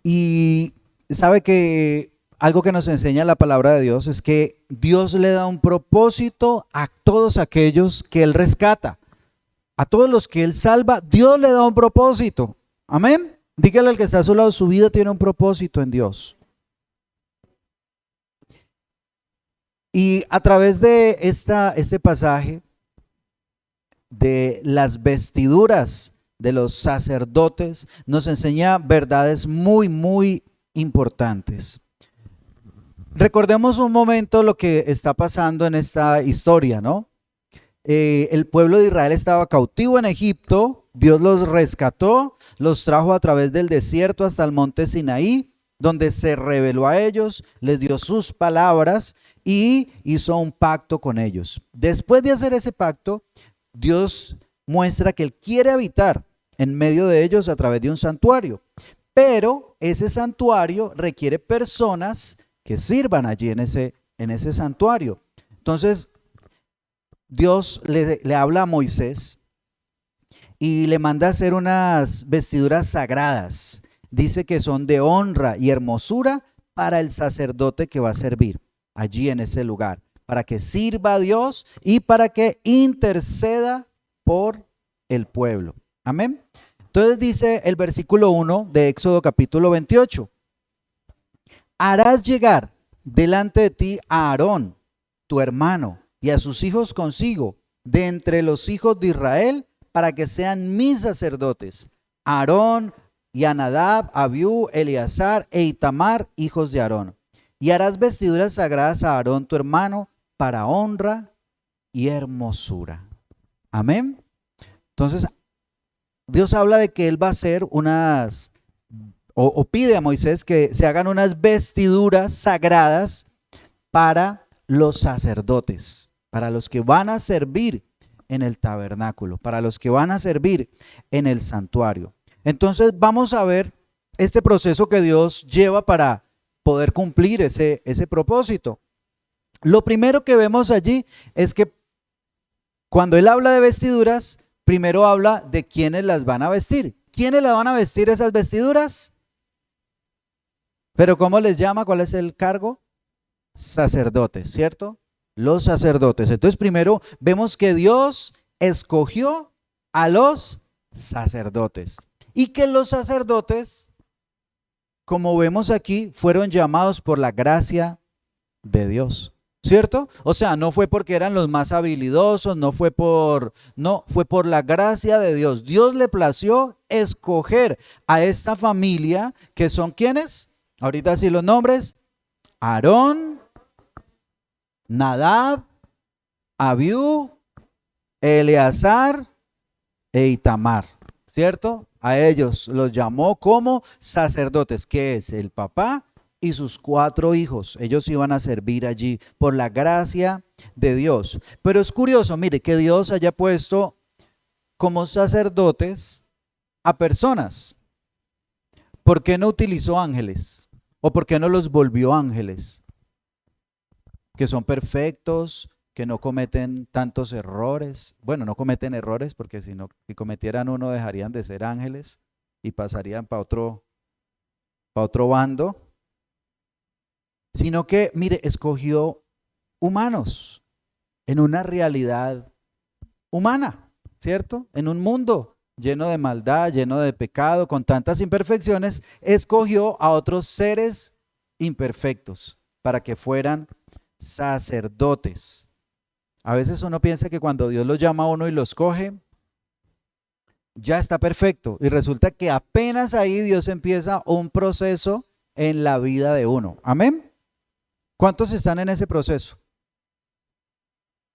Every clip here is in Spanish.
Y sabe que algo que nos enseña la palabra de Dios es que Dios le da un propósito a todos aquellos que Él rescata. A todos los que Él salva, Dios le da un propósito. Amén. Dígale al que está a su lado, su vida tiene un propósito en Dios. Y a través de este pasaje de las vestiduras de los sacerdotes, nos enseña verdades muy, muy importantes. Recordemos un momento lo que está pasando en esta historia, ¿no? El pueblo de Israel estaba cautivo en Egipto, Dios los rescató, los trajo a través del desierto hasta el monte Sinaí, donde se reveló a ellos, les dio sus palabras y hizo un pacto con ellos. Después de hacer ese pacto, Dios muestra que Él quiere habitar en medio de ellos a través de un santuario, pero ese santuario requiere personas que sirvan allí en ese santuario. Entonces, Dios le habla a Moisés y le manda a hacer unas vestiduras sagradas. Dice que son de honra y hermosura para el sacerdote que va a servir allí en ese lugar, para que sirva a Dios y para que interceda por el pueblo. Amén. Entonces dice el versículo 1 de Éxodo capítulo 28. Harás llegar delante de ti a Aarón, tu hermano, y a sus hijos consigo, de entre los hijos de Israel, para que sean mis sacerdotes. Aarón y a Nadab, Abiú, Eleazar e Itamar, hijos de Aarón. Y harás vestiduras sagradas a Aarón, tu hermano, para honra y hermosura. Amén. Entonces, Dios habla de que Él va a hacer o pide a Moisés que se hagan unas vestiduras sagradas para los sacerdotes, para los que van a servir en el tabernáculo, para los que van a servir en el santuario. Entonces vamos a ver este proceso que Dios lleva para poder cumplir ese propósito. Lo primero que vemos allí es que cuando Él habla de vestiduras, primero habla de quiénes las van a vestir. ¿Quiénes las van a vestir esas vestiduras? Pero ¿cómo les llama? ¿Cuál es el cargo? Sacerdotes, ¿cierto? Los sacerdotes. Entonces primero vemos que Dios escogió a los sacerdotes y que los sacerdotes, como vemos aquí, fueron llamados por la gracia de Dios, ¿cierto? O sea, no fue porque eran los más habilidosos, no, fue por la gracia de Dios. Dios le plació escoger a esta familia, que son ¿quiénes? Ahorita sí los nombres: Aarón, Nadab, Abiú, Eleazar e Itamar, ¿cierto? A ellos los llamó como sacerdotes, que es el papá y sus 4 hijos. Ellos iban a servir allí por la gracia de Dios. Pero es curioso, mire, que Dios haya puesto como sacerdotes a personas. ¿Por qué no utilizó ángeles? ¿O por qué no los volvió ángeles? Que son perfectos, que no cometen tantos errores. Bueno, no cometen errores porque si cometieran uno dejarían de ser ángeles y pasarían para otro bando. Sino que, mire, escogió humanos en una realidad humana, ¿cierto? En un mundo lleno de maldad, lleno de pecado, con tantas imperfecciones, escogió a otros seres imperfectos para que fueran sacerdotes. A veces uno piensa que cuando Dios los llama a uno y los coge, ya está perfecto. Y resulta que apenas ahí Dios empieza un proceso en la vida de uno. Amén. ¿Cuántos están en ese proceso?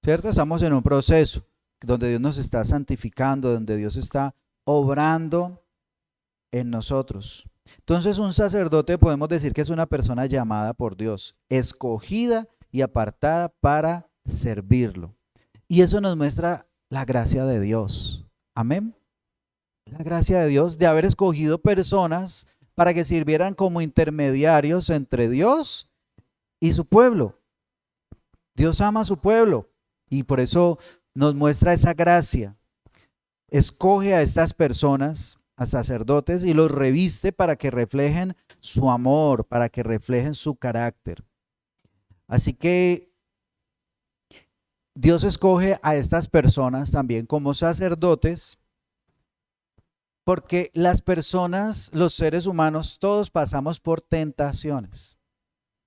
¿Cierto? Estamos en un proceso donde Dios nos está santificando, donde Dios está obrando en nosotros. Entonces, un sacerdote podemos decir que es una persona llamada por Dios, escogida y apartada para servirlo. Y eso nos muestra la gracia de Dios. Amén. La gracia de Dios de haber escogido personas para que sirvieran como intermediarios entre Dios y su pueblo. Dios ama a su pueblo y por eso nos muestra esa gracia. Escoge a estas personas, a sacerdotes, y los reviste para que reflejen su amor, para que reflejen su carácter. Así que Dios escoge a estas personas también como sacerdotes, porque las personas, los seres humanos, todos pasamos por tentaciones,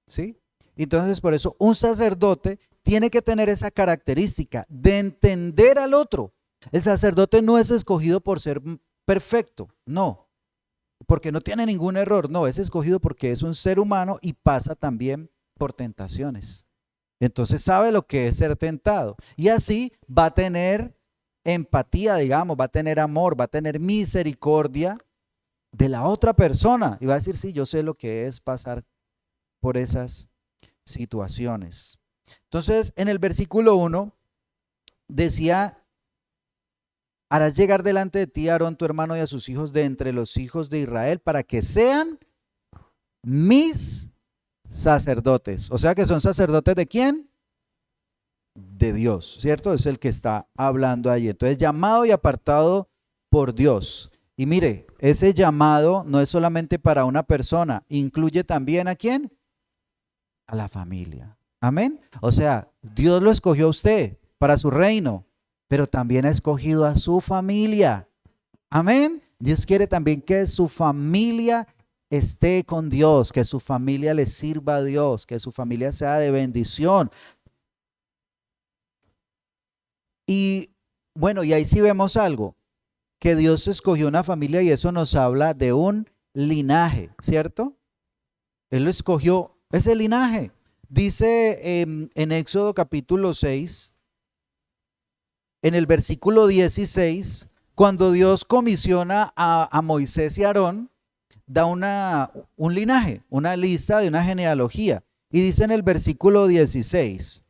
¿sí? Entonces, por eso un sacerdote tiene que tener esa característica de entender al otro. El sacerdote no es escogido por ser perfecto, no, porque no tiene ningún error, no, es escogido porque es un ser humano y pasa también por tentaciones. Entonces sabe lo que es ser tentado y así va a tener empatía, digamos, va a tener amor, va a tener misericordia de la otra persona y va a decir, sí, yo sé lo que es pasar por esas situaciones. Entonces, en el versículo 1 decía, harás llegar delante de ti a Aarón tu hermano y a sus hijos de entre los hijos de Israel para que sean mis sacerdotes. O sea que son sacerdotes ¿de quién? De Dios, ¿cierto? Es el que está hablando allí. Entonces, llamado y apartado por Dios. Y mire, ese llamado no es solamente para una persona, incluye también ¿a quién? A la familia. Amén. O sea, Dios lo escogió a usted para su reino, pero también ha escogido a su familia. Amén. Dios quiere también que su familia esté con Dios, que su familia le sirva a Dios, que su familia sea de bendición. Y bueno, y ahí sí vemos algo, que Dios escogió una familia y eso nos habla de un linaje, ¿cierto? Él lo escogió, ese linaje. Dice en Éxodo capítulo 6, en el versículo 16, cuando Dios comisiona a Moisés y a Aarón, da un linaje, una lista de una genealogía. Y dice en el versículo 16,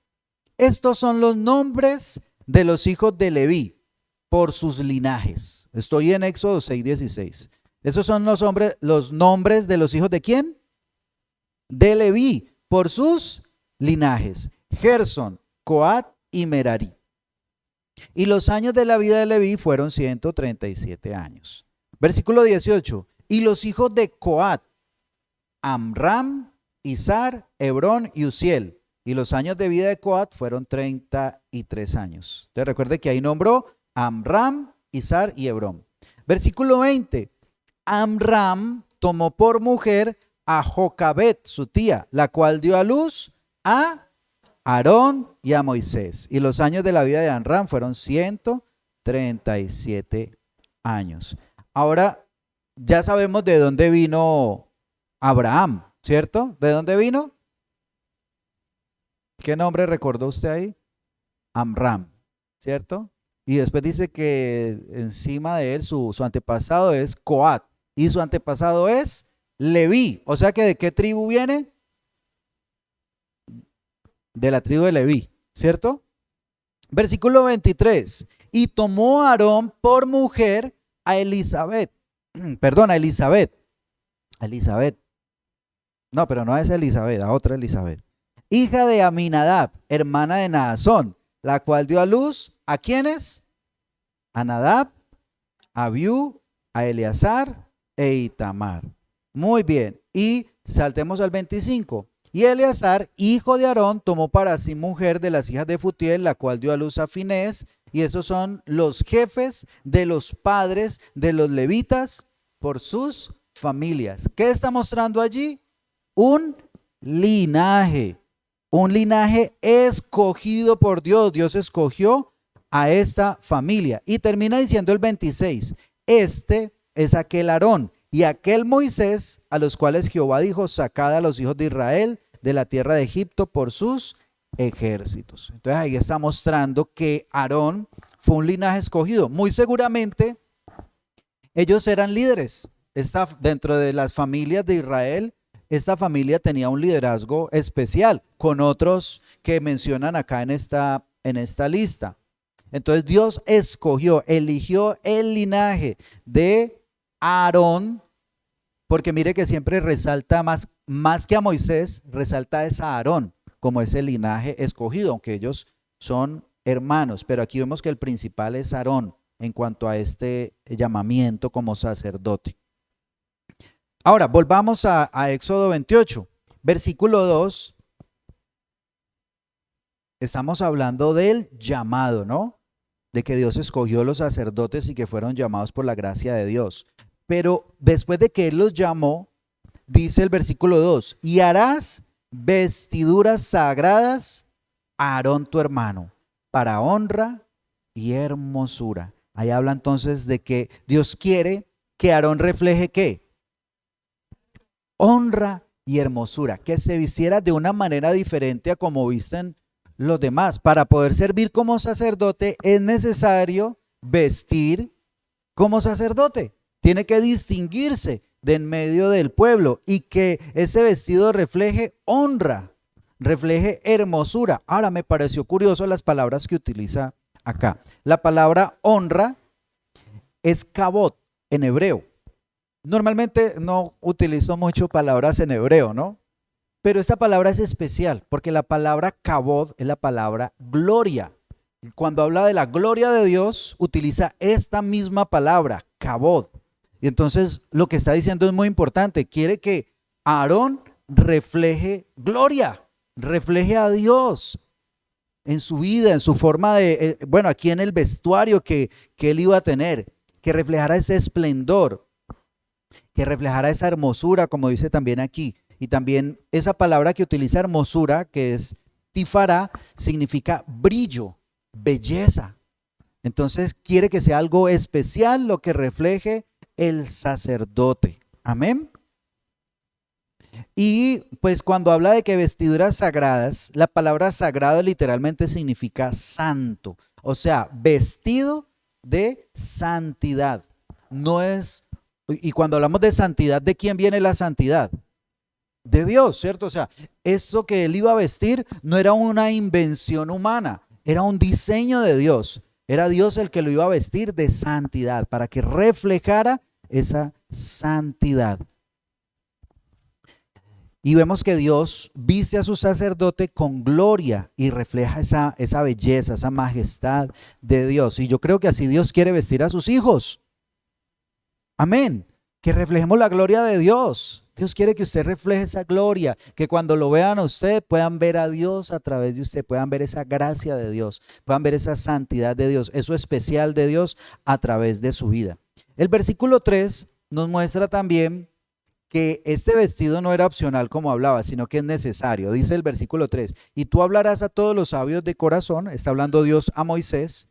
estos son los nombres de los hijos de Leví por sus linajes. Estoy en Éxodo 6:16. Esos son los nombres de los hijos de ¿quién? De Leví por sus linajes. Gersón, Coat y Merari. Y los años de la vida de Leví fueron 137 años. Versículo 18. Y los hijos de Coat, Amram, Izar, Hebrón y Uziel. Y los años de vida de Coat fueron 33 años. Entonces recuerde que ahí nombró Amram, Izar y Hebrón. Versículo 20. Amram tomó por mujer a Jocabet, su tía, la cual dio a luz a Aarón y a Moisés. Y los años de la vida de Amram fueron 137 años. Ahora ya sabemos de dónde vino Abraham, ¿cierto? ¿De dónde vino? ¿Qué nombre recordó usted ahí? Amram, ¿cierto? Y después dice que encima de él su antepasado es Coat y su antepasado es Leví. O sea que ¿de qué tribu viene? De la tribu de Leví, ¿cierto? Versículo 23. Y tomó a Aarón por mujer a Elizabeth. Perdón, a Elizabeth. No, pero no es Elizabeth, a otra Elizabeth. Hija de Aminadab, hermana de Naasón, la cual dio a luz ¿a quiénes? A Nadab, a Abiú, a Eleazar e Itamar. Muy bien. Y saltemos al 25. Y Eleazar, hijo de Aarón, tomó para sí mujer de las hijas de Futiel, la cual dio a luz a Finés. Y esos son los jefes de los padres de los levitas por sus familias. ¿Qué está mostrando allí? Un linaje escogido por Dios. Dios escogió a esta familia. Y termina diciendo el 26, este es aquel Aarón y aquel Moisés a los cuales Jehová dijo, sacad a los hijos de Israel de la tierra de Egipto por sus ejércitos. Entonces ahí está mostrando que Aarón fue un linaje escogido. Muy seguramente ellos eran líderes. Dentro de las familias de Israel, esta familia tenía un liderazgo especial con otros que mencionan acá en esta lista. Entonces Dios eligió el linaje de Aarón, porque mire que siempre resalta más que a Moisés, resalta es a Aarón como ese linaje escogido, aunque ellos son hermanos, pero aquí vemos que el principal es Aarón en cuanto a este llamamiento como sacerdote. Ahora, volvamos a Éxodo 28, versículo 2. Estamos hablando del llamado, ¿no? De que Dios escogió los sacerdotes y que fueron llamados por la gracia de Dios. Pero después de que Él los llamó, dice el versículo 2, y harás vestiduras sagradas a Aarón tu hermano, para honra y hermosura. Ahí habla entonces de que Dios quiere que Aarón refleje ¿qué? Honra y hermosura, que se vistiera de una manera diferente a como visten los demás. Para poder servir como sacerdote es necesario vestir como sacerdote. Tiene que distinguirse de en medio del pueblo y que ese vestido refleje honra, refleje hermosura. Ahora me pareció curioso las palabras que utiliza acá. La palabra honra es kabod en hebreo. Normalmente no utilizo mucho palabras en hebreo, ¿no? Pero esta palabra es especial porque la palabra kabod es la palabra gloria. Y cuando habla de la gloria de Dios, utiliza esta misma palabra, kabod. Y entonces lo que está diciendo es muy importante. Quiere que Aarón refleje gloria, refleje a Dios en su vida, en su forma de, bueno, aquí en el vestuario que él iba a tener, que reflejara ese esplendor, que reflejara esa hermosura, como dice también aquí. Y también esa palabra que utiliza hermosura, que es tifará, significa brillo, belleza. Entonces quiere que sea algo especial lo que refleje el sacerdote. Amén. Y pues cuando habla de que vestiduras sagradas, la palabra sagrado literalmente significa santo. O sea, vestido de santidad. No es, y cuando hablamos de santidad, ¿de quién viene la santidad? De Dios, ¿cierto? O sea, esto que él iba a vestir no era una invención humana, era un diseño de Dios. Era Dios el que lo iba a vestir de santidad, para que reflejara esa santidad. Y vemos que Dios viste a su sacerdote con gloria y refleja esa belleza, esa majestad de Dios. Y yo creo que así Dios quiere vestir a sus hijos. Amén. Que reflejemos la gloria de Dios. Dios quiere que usted refleje esa gloria, que cuando lo vean a usted puedan ver a Dios a través de usted, puedan ver esa gracia de Dios, puedan ver esa santidad de Dios, eso especial de Dios a través de su vida. El versículo 3 nos muestra también que este vestido no era opcional como hablaba, sino que es necesario. Dice el versículo 3, y tú hablarás a todos los sabios de corazón, está hablando Dios a Moisés,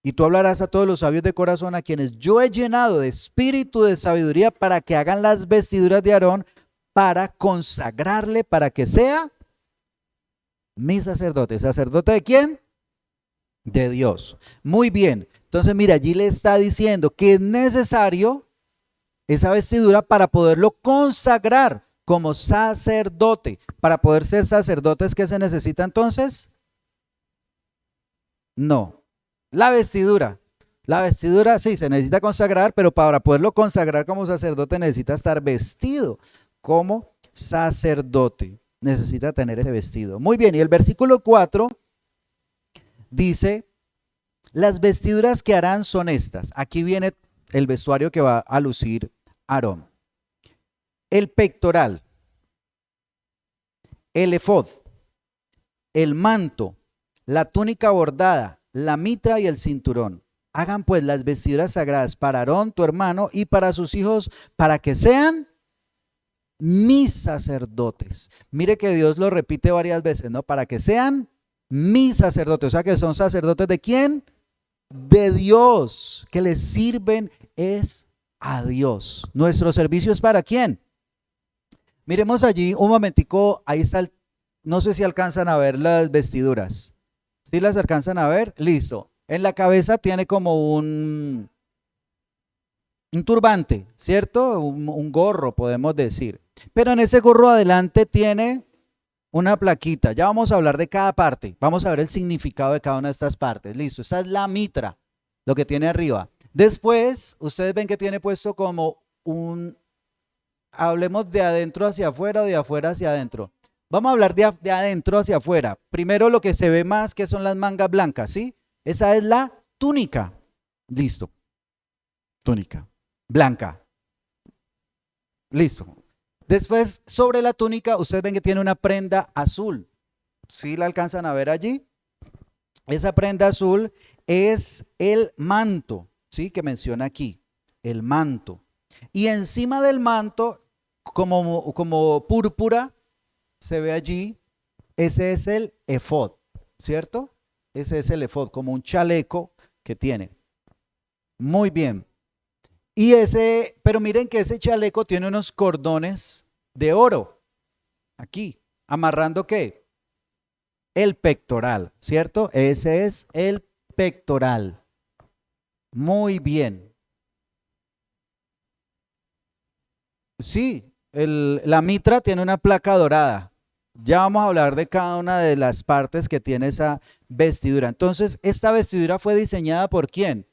y tú hablarás a todos los sabios de corazón a quienes yo he llenado de espíritu de sabiduría para que hagan las vestiduras de Aarón, para consagrarle, para que sea mi sacerdote. ¿Sacerdote de quién? De Dios. Muy bien. Entonces mira, allí le está diciendo que es necesario esa vestidura para poderlo consagrar como sacerdote. Para poder ser sacerdotes, ¿qué se necesita entonces? No. La vestidura sí, se necesita consagrar, pero para poderlo consagrar como sacerdote necesita estar vestido como sacerdote. Necesita tener ese vestido. Muy bien, y el versículo 4 dice, las vestiduras que harán son estas. Aquí viene el vestuario que va a lucir Aarón. El pectoral, el efod, el manto, la túnica bordada, la mitra y el cinturón. Hagan pues las vestiduras sagradas para Aarón, tu hermano, y para sus hijos, para que sean mis sacerdotes. Mire que Dios lo repite varias veces, ¿no? Para que sean mis sacerdotes. O sea que son sacerdotes ¿de quién? De Dios. Que les sirven es a Dios. Nuestro servicio es ¿para quién? Miremos allí un momentico, ahí está, no sé si alcanzan a ver las vestiduras. ¿Sí las alcanzan a ver? Listo. En la cabeza tiene como un turbante, ¿cierto? Un gorro, podemos decir. Pero en ese gorro adelante tiene una plaquita. Ya vamos a hablar de cada parte. Vamos a ver el significado de cada una de estas partes. Listo. Esa es la mitra, lo que tiene arriba. Después, ustedes ven que tiene puesto como hablemos de adentro hacia afuera o de afuera hacia adentro. Vamos a hablar de adentro hacia afuera. Primero lo que se ve más que son las mangas blancas, ¿sí? Esa es la túnica. Listo. Túnica blanca. Listo. Después, sobre la túnica, ustedes ven que tiene una prenda azul. ¿Sí la alcanzan a ver allí? Esa prenda azul es el manto, ¿sí? Que menciona aquí, el manto. Y encima del manto, como púrpura, se ve allí, ese es el efod, ¿cierto? Ese es el efod, como un chaleco que tiene. Muy bien. Pero miren que ese chaleco tiene unos cordones de oro, aquí, amarrando ¿qué? El pectoral, ¿cierto? Ese es el pectoral. Muy bien. Sí, la mitra tiene una placa dorada. Ya vamos a hablar de cada una de las partes que tiene esa vestidura. Entonces, ¿esta vestidura fue diseñada por quién?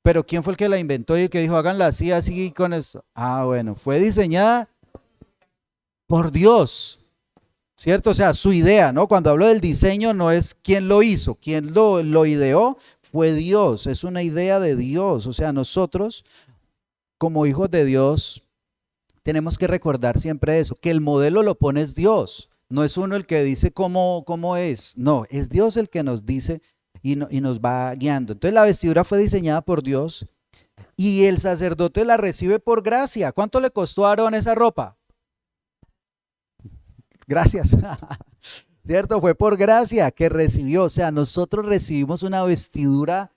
Pero ¿quién fue el que la inventó y el que dijo, háganla así, así con esto? Ah, bueno, fue diseñada por Dios, ¿cierto? O sea, su idea, ¿no? Cuando hablo del diseño no es quién lo hizo, quién lo ideó, fue Dios, es una idea de Dios. O sea, nosotros como hijos de Dios tenemos que recordar siempre eso, que el modelo lo pone Dios, no es uno el que dice cómo es, no, es Dios el que nos dice y nos va guiando. Entonces la vestidura fue diseñada por Dios y el sacerdote la recibe por gracia. ¿Cuánto le costó a Aarón esa ropa? Gracias. ¿Cierto? Fue por gracia que recibió. O sea, nosotros recibimos una vestidura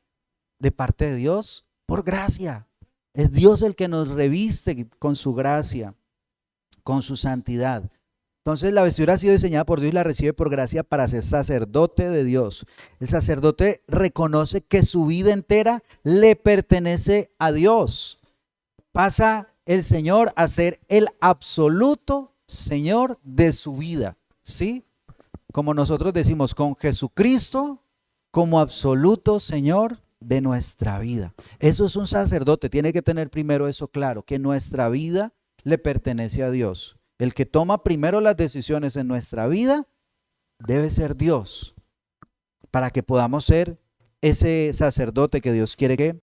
de parte de Dios por gracia. Es Dios el que nos reviste con su gracia, con su santidad. Entonces la vestidura ha sido diseñada por Dios y la recibe por gracia para ser sacerdote de Dios. El sacerdote reconoce que su vida entera le pertenece a Dios. Pasa el Señor a ser el absoluto Señor de su vida, ¿sí? Como nosotros decimos, con Jesucristo como absoluto Señor de nuestra vida. Eso es un sacerdote, tiene que tener primero eso claro, que nuestra vida le pertenece a Dios. El que toma primero las decisiones en nuestra vida debe ser Dios, para que podamos ser ese sacerdote que Dios quiere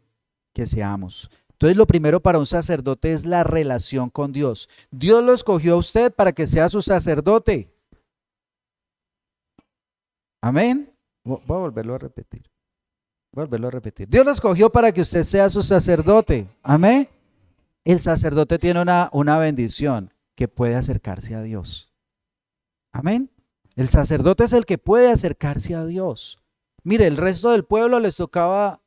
que seamos. Entonces lo primero para un sacerdote es la relación con Dios. Dios lo escogió a usted para que sea su sacerdote. Amén. Voy a volverlo a repetir. Dios lo escogió para que usted sea su sacerdote. Amén. El sacerdote tiene una bendición, que puede acercarse a Dios. Amén. El sacerdote es el que puede acercarse a Dios. Mire, el resto del pueblo les tocaba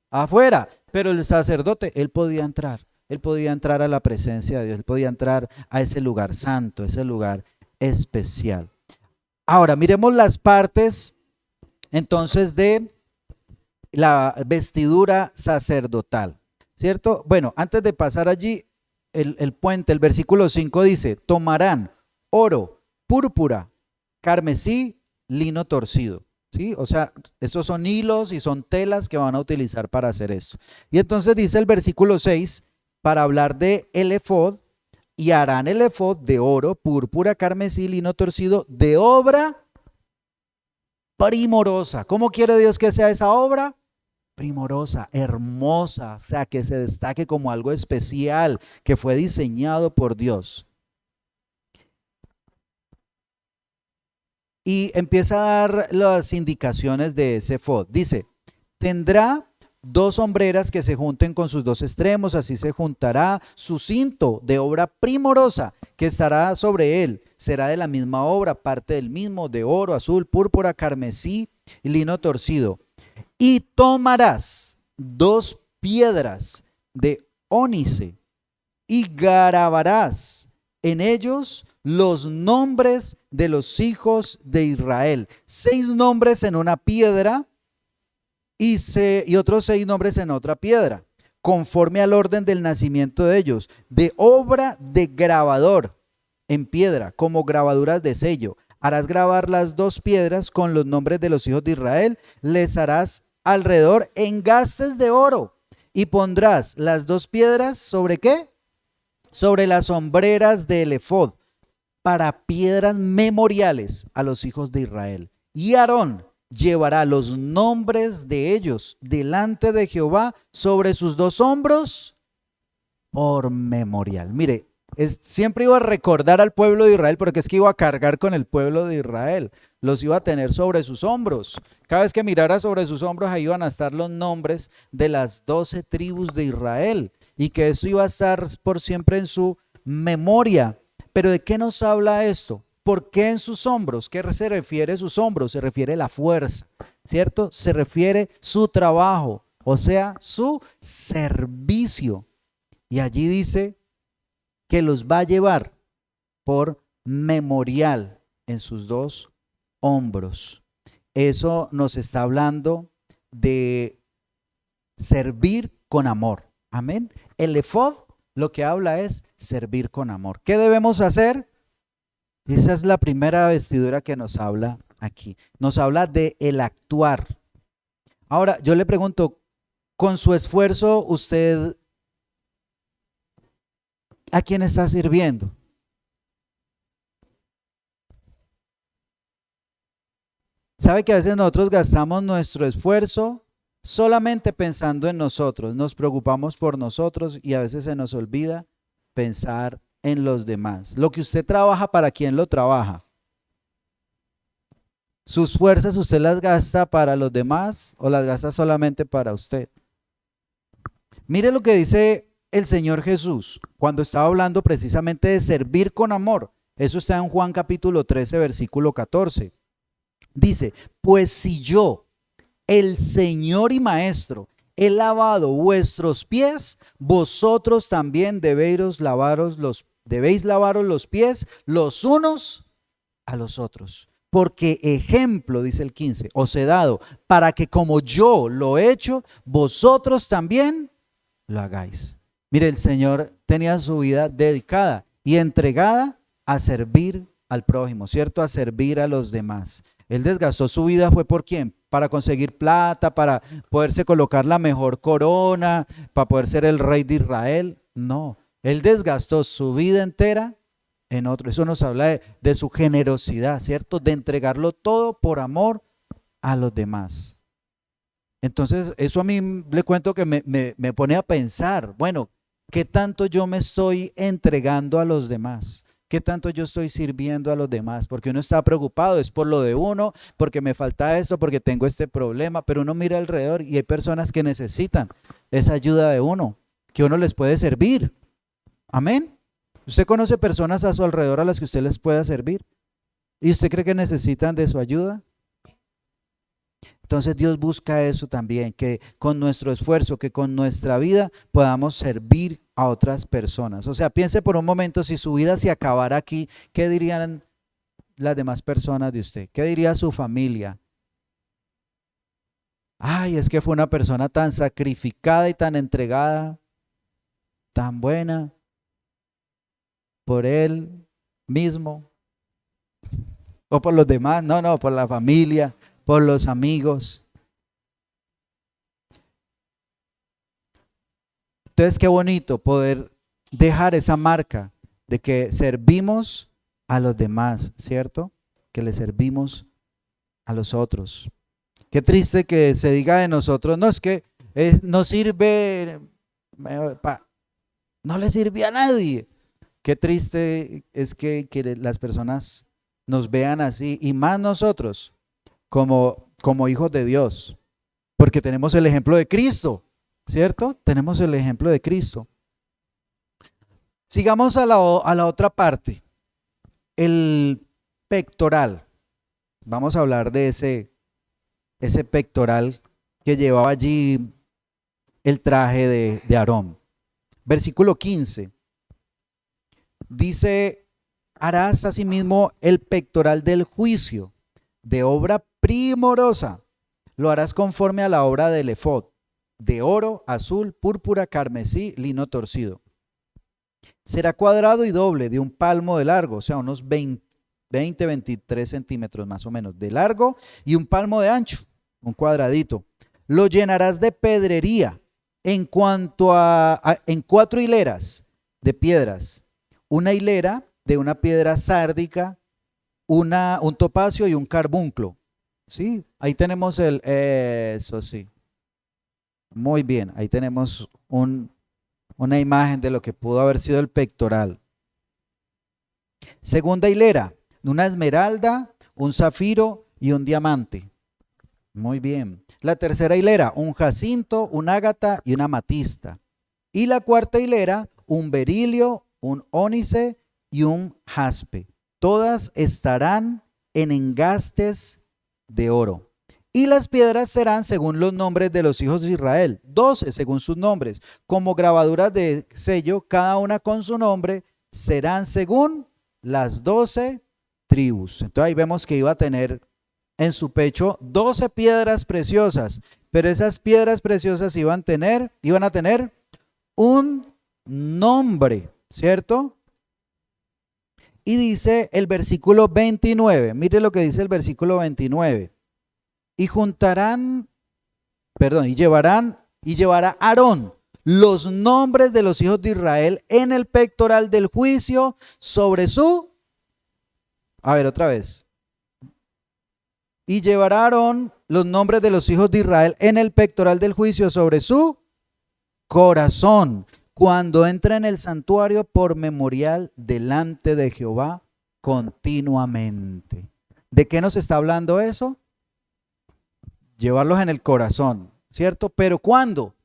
afuera, pero el sacerdote, él podía entrar a la presencia de Dios, él podía entrar a ese lugar santo, ese lugar especial. Ahora, miremos las partes entonces de la vestidura sacerdotal, ¿cierto? Bueno, antes de pasar allí, el puente, el versículo 5 dice, tomarán oro, púrpura, carmesí, lino torcido. ¿Sí? O sea, estos son hilos y son telas que van a utilizar para hacer esto. Y entonces dice el versículo 6, para hablar de el efod, y harán el efod de oro, púrpura, carmesí, lino torcido, de obra primorosa. ¿Cómo quiere Dios que sea esa obra? Primorosa, hermosa, o sea, que se destaque como algo especial, que fue diseñado por Dios. Y empieza a dar las indicaciones de ese efod. Dice, tendrá 2 hombreras que se junten con sus 2 extremos, así se juntará su cinto de obra primorosa que estará sobre él. Será de la misma obra, parte del mismo, de oro, azul, púrpura, carmesí y lino torcido. Y tomarás 2 piedras de ónice y grabarás en ellos los nombres de los hijos de Israel. 6 nombres en una piedra y otros 6 nombres en otra piedra, conforme al orden del nacimiento de ellos, de obra de grabador en piedra, como grabaduras de sello. Harás grabar las 2 piedras con los nombres de los hijos de Israel, les harás alrededor engastes de oro y pondrás las 2 piedras ¿sobre qué? Sobre las hombreras del efod, para piedras memoriales a los hijos de Israel. Y Aarón llevará los nombres de ellos delante de Jehová sobre sus 2 hombros por memorial. Mire, siempre iba a recordar al pueblo de Israel, porque es que iba a cargar con el pueblo de Israel, los iba a tener sobre sus hombros. Cada vez que mirara sobre sus hombros, ahí iban a estar los nombres de las 12 tribus de Israel, y que eso iba a estar por siempre en su memoria. Pero ¿de qué nos habla esto? ¿Por qué en sus hombros? ¿Qué se refiere a sus hombros? Se refiere a la fuerza, ¿cierto? Se refiere su trabajo, o sea, su servicio. Y allí dice que los va a llevar por memorial en sus dos hombros. Eso nos está hablando de servir con amor. Amén. El efod lo que habla es servir con amor. ¿Qué debemos hacer? Esa es la primera vestidura que nos habla aquí. Nos habla de el actuar. Ahora, yo le pregunto, con su esfuerzo, ¿usted a quién está sirviendo? ¿Sabe que a veces nosotros gastamos nuestro esfuerzo solamente pensando en nosotros? Nos preocupamos por nosotros y a veces se nos olvida pensar en los demás. Lo que usted trabaja, ¿para quién lo trabaja? ¿Sus fuerzas usted las gasta para los demás o las gasta solamente para usted? Mire lo que dice el Señor Jesús cuando estaba hablando precisamente de servir con amor. Eso está en Juan capítulo 13, versículo 14. Dice, pues si yo, el Señor y Maestro, he lavado vuestros pies, vosotros también debéis lavaros los pies los unos a los otros. Porque ejemplo, dice el 15, os he dado para que como yo lo he hecho, vosotros también lo hagáis. Mire, el Señor tenía su vida dedicada y entregada a servir al prójimo, ¿cierto? A servir a los demás. Él desgastó su vida, ¿fue por quién? Para conseguir plata, para poderse colocar la mejor corona, para poder ser el rey de Israel. No, él desgastó su vida entera en otro. Eso nos habla de su generosidad, ¿cierto? De entregarlo todo por amor a los demás. Entonces, eso a mí le cuento que me pone a pensar, bueno, ¿qué tanto yo me estoy entregando a los demás? ¿Qué tanto yo estoy sirviendo a los demás? Porque uno está preocupado, es por lo de uno, porque me falta esto, porque tengo este problema, pero uno mira alrededor y hay personas que necesitan esa ayuda de uno, que uno les puede servir. Amén. ¿Usted conoce personas a su alrededor a las que usted les pueda servir? ¿Y usted cree que necesitan de su ayuda? Entonces Dios busca eso también, que con nuestro esfuerzo, que con nuestra vida podamos servir a otras personas. O sea, piense por un momento, si su vida se acabara aquí, ¿qué dirían las demás personas de usted? ¿Qué diría su familia? Ay, es que fue una persona tan sacrificada y tan entregada, tan buena por él mismo o por los demás. No, no, por la familia, por los amigos. Entonces, qué bonito poder dejar esa marca de que servimos a los demás, ¿cierto? Que le servimos a los otros. Qué triste que se diga de nosotros, no es que no sirve, no le sirve a nadie. Qué triste es que las personas nos vean así, y más nosotros como hijos de Dios, porque tenemos el ejemplo de Cristo, ¿cierto? Tenemos el ejemplo de Cristo. Sigamos a la otra parte, el pectoral. Vamos a hablar de ese pectoral que llevaba allí el traje de Aarón. Versículo 15. Dice, harás asimismo el pectoral del juicio, de obra primorosa. Lo harás conforme a la obra del efod, de oro, azul, púrpura, carmesí, lino torcido. Será cuadrado y doble, de un palmo de largo, o sea, unos 23 centímetros más o menos de largo, y un palmo de ancho, un cuadradito. Lo llenarás de pedrería en en 4 hileras de piedras. Una hilera de una piedra sárdica, un topacio y un carbunclo. Sí, ahí tenemos eso sí. Muy bien, ahí tenemos Una imagen de lo que pudo haber sido el pectoral. Segunda hilera, una esmeralda, un zafiro y un diamante. Muy bien. La tercera hilera, un jacinto, un ágata y una amatista. Y la cuarta hilera, un berilio, un ónice y un jaspe. Todas estarán en engastes de oro. Y las piedras serán según los nombres de los hijos de Israel, 12 según sus nombres, como grabaduras de sello, cada una con su nombre, serán según las 12 tribus. Entonces ahí vemos que iba a tener en su pecho 12 piedras preciosas, pero esas piedras preciosas iban a tener un nombre, ¿cierto? Y dice el versículo 29, mire lo que dice el versículo 29. Y llevará Aarón los nombres de los hijos de Israel en el pectoral del juicio sobre otra vez. Y llevará Aarón los nombres de los hijos de Israel en el pectoral del juicio sobre su corazón, cuando entra en el santuario por memorial delante de Jehová continuamente. ¿De qué nos está hablando eso? Llevarlos en el corazón, ¿cierto? Pero ¿cuándo?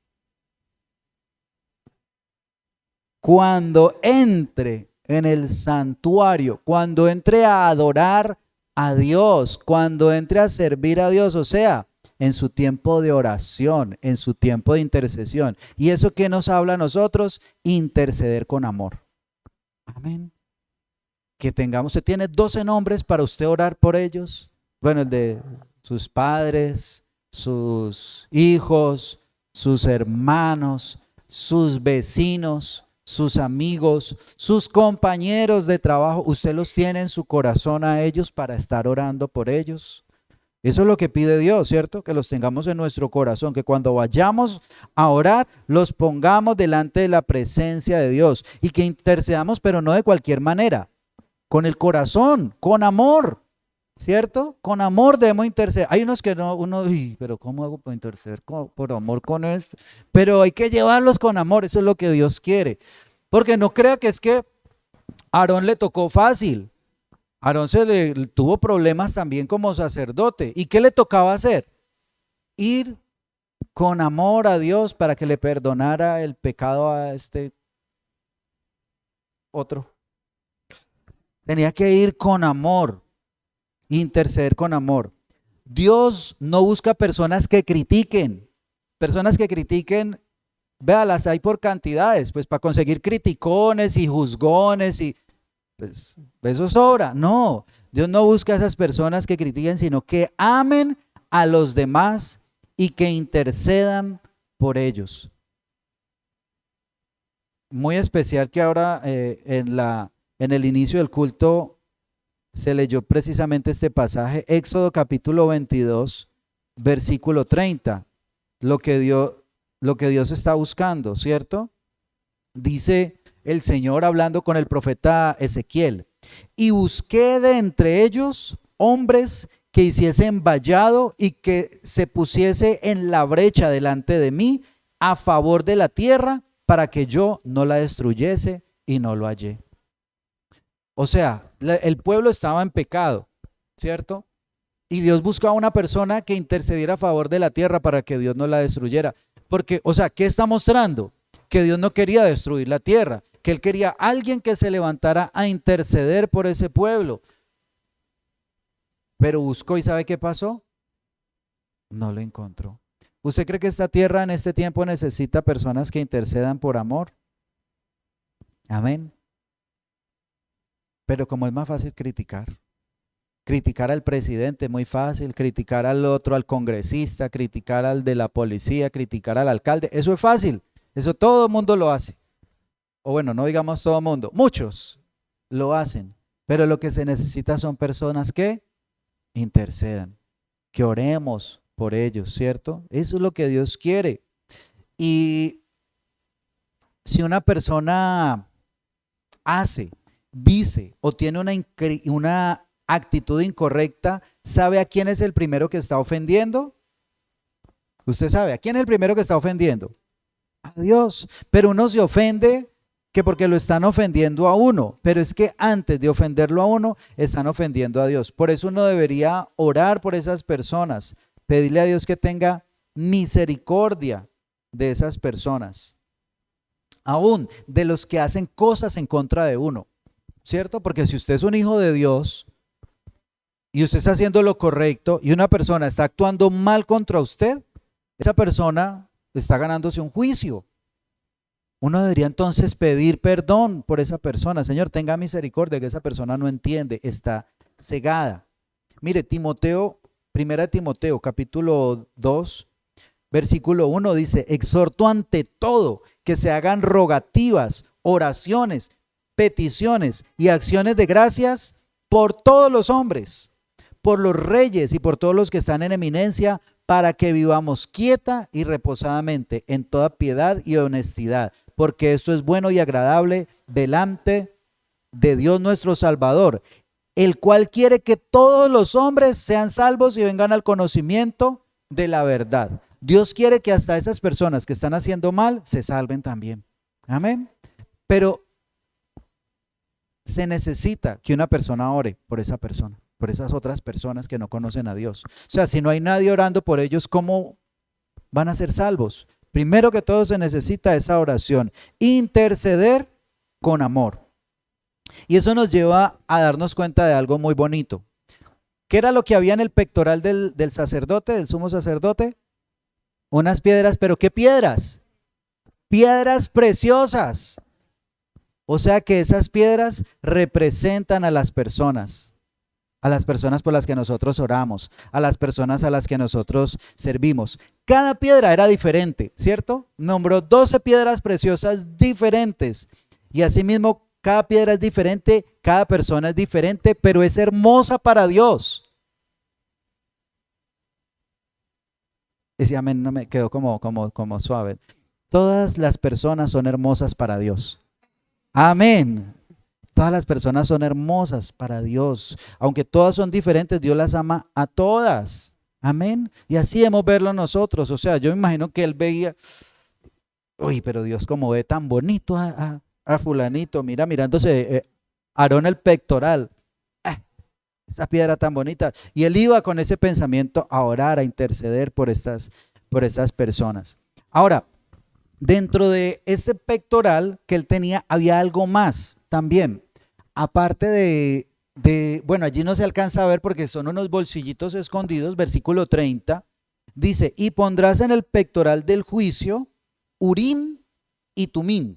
Cuando entre en el santuario, cuando entre a adorar a Dios, cuando entre a servir a Dios, o sea, en su tiempo de oración, en su tiempo de intercesión. ¿Y eso qué nos habla a nosotros? Interceder con amor. Amén. Que tengamos, usted tiene 12 nombres para usted orar por ellos. Bueno, el de sus padres, sus hijos, sus hermanos, sus vecinos, sus amigos, sus compañeros de trabajo. Usted los tiene en su corazón a ellos para estar orando por ellos. Eso es lo que pide Dios, ¿cierto? Que los tengamos en nuestro corazón, que cuando vayamos a orar, los pongamos delante de la presencia de Dios y que intercedamos, pero no de cualquier manera, con el corazón, con amor, ¿cierto? Con amor debemos interceder. Hay unos que no, pero ¿cómo hago para interceder por amor con esto? Pero hay que llevarlos con amor, eso es lo que Dios quiere. Porque no crea que es que a Aarón le tocó fácil. Aarón tuvo problemas también como sacerdote. ¿Y qué le tocaba hacer? Ir con amor a Dios para que le perdonara el pecado a este otro. Tenía que ir con amor, interceder con amor. Dios no busca personas que critiquen. Personas que critiquen, véalas, hay por cantidades, pues para conseguir criticones y juzgones y pues eso sobra. No, Dios no busca a esas personas que critiquen, sino que amen a los demás y que intercedan por ellos. Muy especial que ahora en el inicio del culto se leyó precisamente este pasaje, Éxodo capítulo 22, versículo 30, lo que Dios está buscando, ¿cierto? Dice el Señor hablando con el profeta Ezequiel: y busqué de entre ellos hombres que hiciesen vallado y que se pusiese en la brecha delante de mí a favor de la tierra para que yo no la destruyese, y no lo hallé. O sea, el pueblo estaba en pecado, ¿cierto? Y Dios buscaba una persona que intercediera a favor de la tierra para que Dios no la destruyera. Porque, o sea, ¿qué está mostrando? Que Dios no quería destruir la tierra, que Él quería a alguien que se levantara a interceder por ese pueblo. Pero buscó, ¿y sabe qué pasó? No lo encontró. ¿Usted cree que esta tierra en este tiempo necesita personas que intercedan por amor? Amén. Pero como es más fácil criticar al presidente, muy fácil, criticar al otro, al congresista, criticar al de la policía, criticar al alcalde, eso es fácil, eso todo el mundo lo hace. O bueno, no digamos todo el mundo, muchos lo hacen, pero lo que se necesita son personas que intercedan, que oremos por ellos, ¿cierto? Eso es lo que Dios quiere. Y si una persona hace, dice o tiene una actitud incorrecta, ¿sabe a quién es el primero que está ofendiendo? Usted sabe, ¿a quién es el primero que está ofendiendo? a Dios. Pero uno se ofende que porque lo están ofendiendo a uno, pero es que antes de ofenderlo a uno, están ofendiendo a Dios. Por eso uno debería orar por esas personas, pedirle a Dios que tenga misericordia de esas personas, aún de los que hacen cosas en contra de uno, ¿cierto? Porque si usted es un hijo de Dios y usted está haciendo lo correcto y una persona está actuando mal contra usted, esa persona está ganándose un juicio. Uno debería entonces pedir perdón por esa persona. Señor, tenga misericordia, que esa persona no entiende, está cegada. Mire, Timoteo, 1 Timoteo, capítulo 2, versículo 1 dice: exhorto ante todo que se hagan rogativas, oraciones, peticiones y acciones de gracias por todos los hombres, por los reyes y por todos los que están en eminencia, para que vivamos quieta y reposadamente en toda piedad y honestidad, porque esto es bueno y agradable delante de Dios nuestro Salvador, el cual quiere que todos los hombres sean salvos y vengan al conocimiento de la verdad. Dios quiere que hasta esas personas que están haciendo mal se salven también. Amén. Pero se necesita que una persona ore por esa persona, por esas otras personas que no conocen a Dios. O sea, si no hay nadie orando por ellos, ¿cómo van a ser salvos? Primero que todo se necesita esa oración, interceder con amor. Y eso nos lleva a darnos cuenta de algo muy bonito. ¿Qué era lo que había en el pectoral del sacerdote, del sumo sacerdote? Unas piedras, ¿pero qué piedras? Piedras preciosas. O sea que esas piedras representan a las personas por las que nosotros oramos, a las personas a las que nosotros servimos. Cada piedra era diferente, ¿cierto? Nombró 12 piedras preciosas diferentes. Y asimismo, cada piedra es diferente, cada persona es diferente, pero es hermosa para Dios. Ese amén no me quedó como suave. Todas las personas son hermosas para Dios. Amén. Todas las personas son hermosas para Dios. Aunque todas son diferentes, Dios las ama a todas. Amén. Y así hemos verlo nosotros. O sea, yo me imagino que él veía, uy, pero Dios como ve tan bonito a fulanito. Mira, mirándose Aarón el pectoral. Esta piedra tan bonita. Y él iba con ese pensamiento a orar, a interceder por estas personas. Ahora, dentro de ese pectoral que él tenía, había algo más también. Aparte bueno, allí no se alcanza a ver porque son unos bolsillitos escondidos, versículo 30, dice: y pondrás en el pectoral del juicio Urim y Tumim,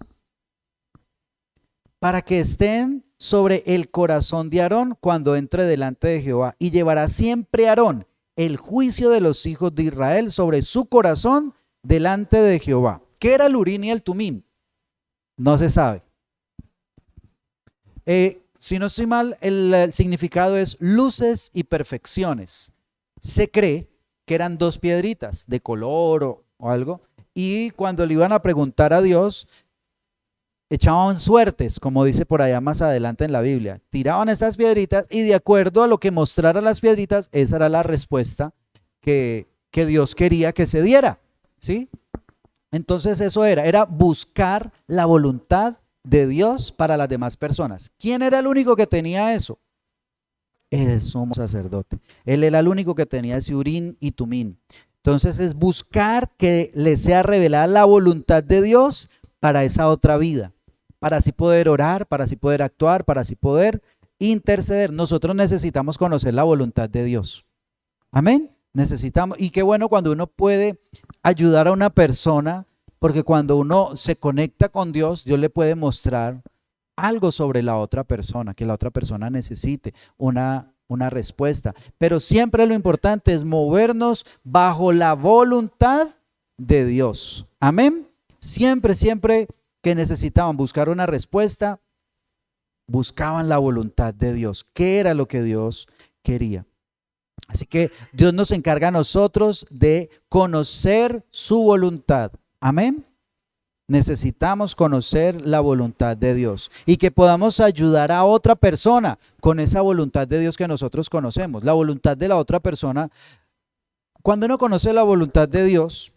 para que estén sobre el corazón de Aarón cuando entre delante de Jehová, y llevará siempre Aarón el juicio de los hijos de Israel sobre su corazón delante de Jehová. ¿Qué era el Urim y el Tumim? No se sabe. Si no estoy mal, el significado es luces y perfecciones. Se cree que eran 2 piedritas de color o algo, y cuando le iban a preguntar a Dios, echaban suertes, como dice por allá más adelante en la Biblia. Tiraban esas piedritas y de acuerdo a lo que mostraran las piedritas, esa era la respuesta que Dios quería que se diera, ¿sí? Entonces eso era buscar la voluntad de Dios para las demás personas. ¿Quién era el único que tenía eso? El sumo sacerdote. Él era el único que tenía ese Urim y Tumim. Entonces es buscar que le sea revelada la voluntad de Dios para esa otra vida, para así poder orar, para así poder actuar, para así poder interceder. Nosotros necesitamos conocer la voluntad de Dios. Amén. Necesitamos, y qué bueno cuando uno puede ayudar a una persona, porque cuando uno se conecta con Dios, Dios le puede mostrar algo sobre la otra persona, que la otra persona necesite una respuesta. Pero siempre lo importante es movernos bajo la voluntad de Dios. Amén. Siempre que necesitaban buscar una respuesta, buscaban la voluntad de Dios. ¿Qué era lo que Dios quería? Así que Dios nos encarga a nosotros de conocer su voluntad. Amén. Necesitamos conocer la voluntad de Dios y que podamos ayudar a otra persona con esa voluntad de Dios que nosotros conocemos. La voluntad de la otra persona. Cuando uno conoce la voluntad de Dios,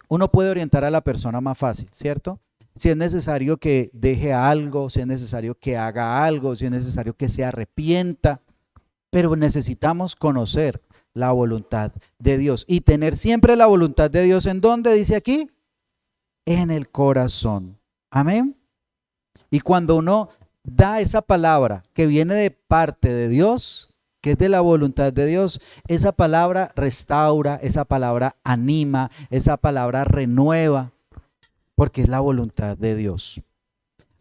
uno puede orientar a la persona más fácil, ¿cierto? Si es necesario que deje algo, si es necesario que haga algo, si es necesario que se arrepienta, pero necesitamos conocer la voluntad de Dios y tener siempre la voluntad de Dios. ¿En dónde dice aquí? En el corazón. Amén. Y cuando uno da esa palabra que viene de parte de Dios, que es de la voluntad de Dios, esa palabra restaura, esa palabra anima, esa palabra renueva, porque es la voluntad de Dios.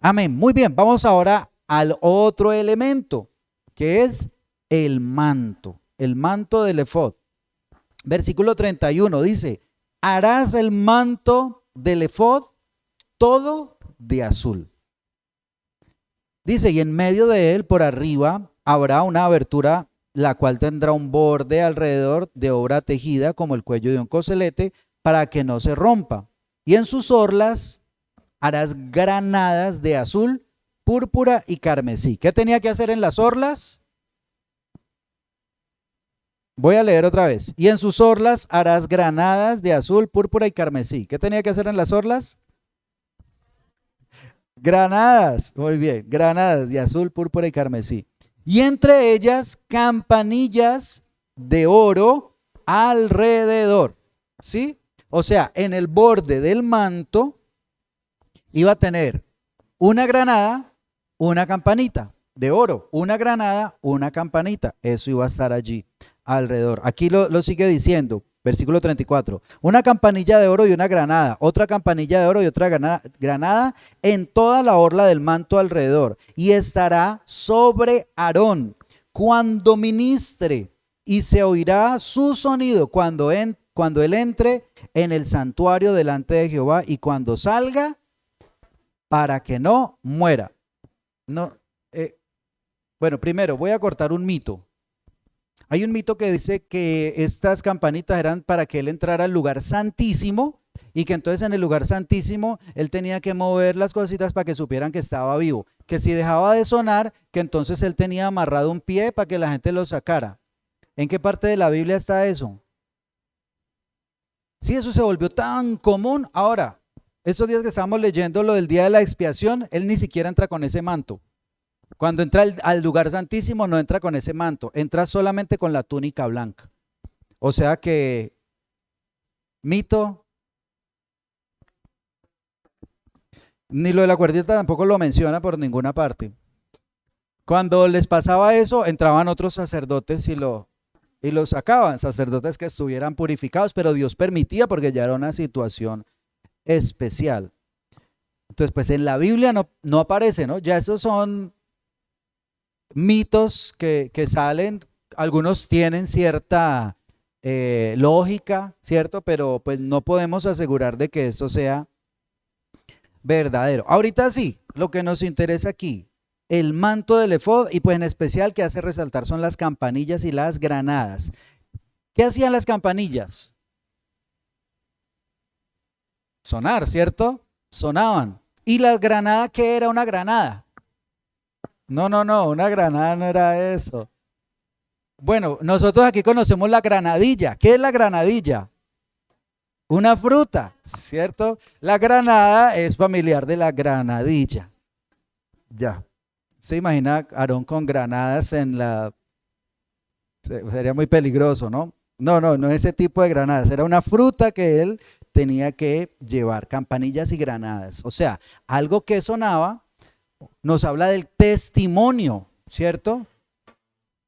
Amén. Muy bien, vamos ahora al otro elemento, que es el manto del efod. Versículo 31 dice, harás el manto del efod todo de azul. Dice, y en medio de él, por arriba, habrá una abertura, la cual tendrá un borde alrededor de obra tejida como el cuello de un coselete, para que no se rompa. Y en sus orlas harás granadas de azul, púrpura y carmesí. ¿Qué tenía que hacer en las orlas? Voy a leer otra vez. Y en sus orlas harás granadas de azul, púrpura y carmesí. ¿Qué tenía que hacer en las orlas? Granadas, muy bien, granadas de azul, púrpura y carmesí. Y entre ellas campanillas de oro alrededor, ¿sí? O sea, en el borde del manto iba a tener una granada, una campanita de oro, una granada, una campanita. Eso iba a estar allí alrededor. Aquí lo sigue diciendo. Versículo 34, una campanilla de oro y una granada, otra campanilla de oro y otra granada en toda la orla del manto alrededor, y estará sobre Aarón cuando ministre, y se oirá su sonido cuando él entre en el santuario delante de Jehová y cuando salga, para que no muera. No, bueno, primero voy a cortar un mito. Hay un mito que dice que estas campanitas eran para que él entrara al lugar santísimo y que entonces en el lugar santísimo él tenía que mover las cositas para que supieran que estaba vivo. Que si dejaba de sonar, que entonces él tenía amarrado un pie para que la gente lo sacara. ¿En qué parte de la Biblia está eso? Sí, eso se volvió tan común. Ahora, estos días que estamos leyendo lo del día de la expiación, él ni siquiera entra con ese manto. Cuando entra al lugar santísimo no entra con ese manto, entra solamente con la túnica blanca. O sea que, mito, ni lo de la cuerdita tampoco lo menciona por ninguna parte. Cuando les pasaba eso, entraban otros sacerdotes y lo sacaban, sacerdotes que estuvieran purificados, pero Dios permitía porque ya era una situación especial. Entonces, pues en la Biblia no aparece, ¿no? Ya esos son mitos que salen, algunos tienen cierta lógica, ¿cierto? Pero pues no podemos asegurar de que esto sea verdadero. Ahorita sí, lo que nos interesa aquí, el manto del efod y pues en especial que hace resaltar son las campanillas y las granadas. ¿Qué hacían las campanillas? Sonar, ¿cierto? Sonaban. ¿Y la granada qué era una granada? No, una granada no era eso. Bueno, nosotros aquí conocemos la granadilla. ¿Qué es la granadilla? Una fruta, ¿cierto? La granada es familiar de la granadilla. Ya. ¿Se imagina Aarón con granadas en la... Sería muy peligroso, ¿no? No ese tipo de granadas. Era una fruta que él tenía que llevar, campanillas y granadas. O sea, algo que sonaba. Nos habla del testimonio, ¿cierto?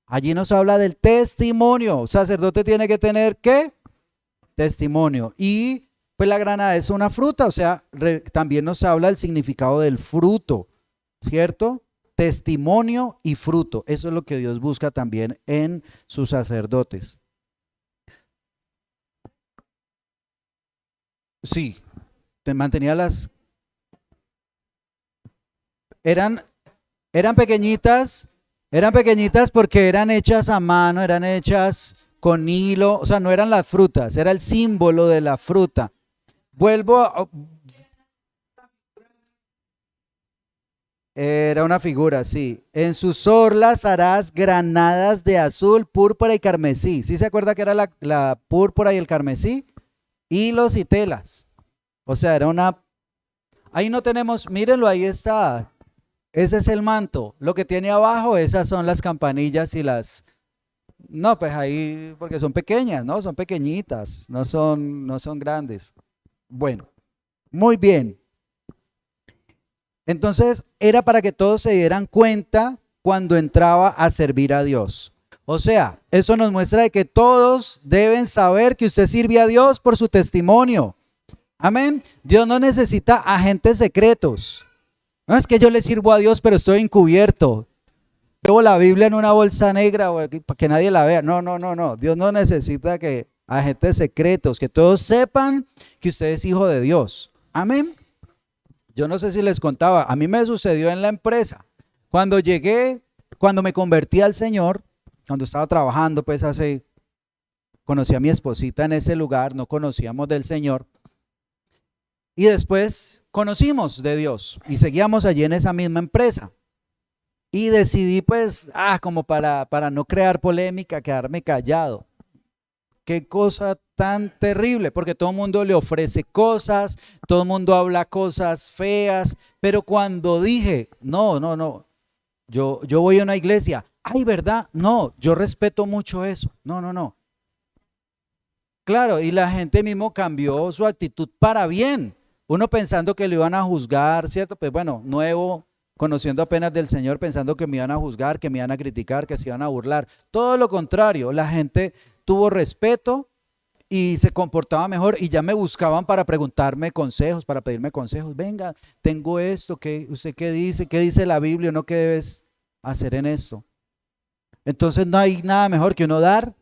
Allí nos habla del testimonio. El sacerdote tiene que tener ¿qué? Testimonio. Y pues la granada es una fruta, o sea, también nos habla del significado del fruto, ¿cierto? Testimonio y fruto. Eso es lo que Dios busca también en sus sacerdotes. Sí, mantenía las... Eran pequeñitas porque eran hechas a mano, eran hechas con hilo, o sea, no eran las frutas, era el símbolo de la fruta. Era una figura, sí. En sus orlas harás granadas de azul, púrpura y carmesí. ¿Sí se acuerda que era la púrpura y el carmesí? Hilos y telas. O sea, era una... Ahí no tenemos, mírenlo, ahí está. Ese es el manto. Lo que tiene abajo, esas son las campanillas y las... No, pues ahí, porque son pequeñas, ¿no? Son pequeñitas, no son grandes. Bueno, muy bien. Entonces, era para que todos se dieran cuenta cuando entraba a servir a Dios. O sea, eso nos muestra de que todos deben saber que usted sirve a Dios por su testimonio. Amén. Dios no necesita agentes secretos. No es que yo le sirvo a Dios, pero estoy encubierto. Llevo la Biblia en una bolsa negra para que nadie la vea. No, no, no, no. Dios no necesita que agentes secretos, que todos sepan que usted es hijo de Dios. Amén. Yo no sé si les contaba, a mí me sucedió en la empresa. Cuando llegué, cuando me convertí al Señor, cuando estaba trabajando, pues conocí a mi esposita en ese lugar, no conocíamos del Señor. Y después conocimos de Dios y seguíamos allí en esa misma empresa. Y decidí pues, como para no crear polémica, quedarme callado. Qué cosa tan terrible, porque todo el mundo le ofrece cosas, todo el mundo habla cosas feas, pero cuando dije, no, yo voy a una iglesia, ay, ¿verdad? No, yo respeto mucho eso, no. Claro, y la gente mismo cambió su actitud para bien, uno pensando que lo iban a juzgar, ¿cierto? Pues bueno, nuevo, conociendo apenas del Señor, pensando que me iban a juzgar, que me iban a criticar, que se iban a burlar. Todo lo contrario, la gente tuvo respeto y se comportaba mejor y ya me buscaban para preguntarme consejos, para pedirme consejos. Venga, tengo esto, ¿usted qué dice? ¿Qué dice la Biblia? ¿No qué debes hacer en esto? Entonces no hay nada mejor que uno dar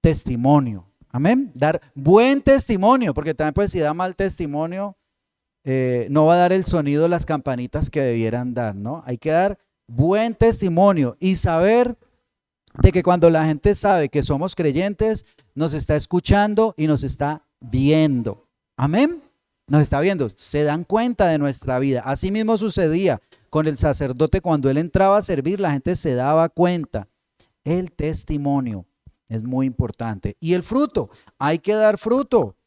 testimonio. Amén. Dar buen testimonio, porque también pues si da mal testimonio, no va a dar el sonido, las campanitas que debieran dar, ¿no? Hay que dar buen testimonio y saber de que cuando la gente sabe que somos creyentes, nos está escuchando y nos está viendo. Amén. Nos está viendo, se dan cuenta de nuestra vida. Así mismo sucedía con el sacerdote cuando él entraba a servir, la gente se daba cuenta. El testimonio es muy importante. Y el fruto, hay que dar fruto.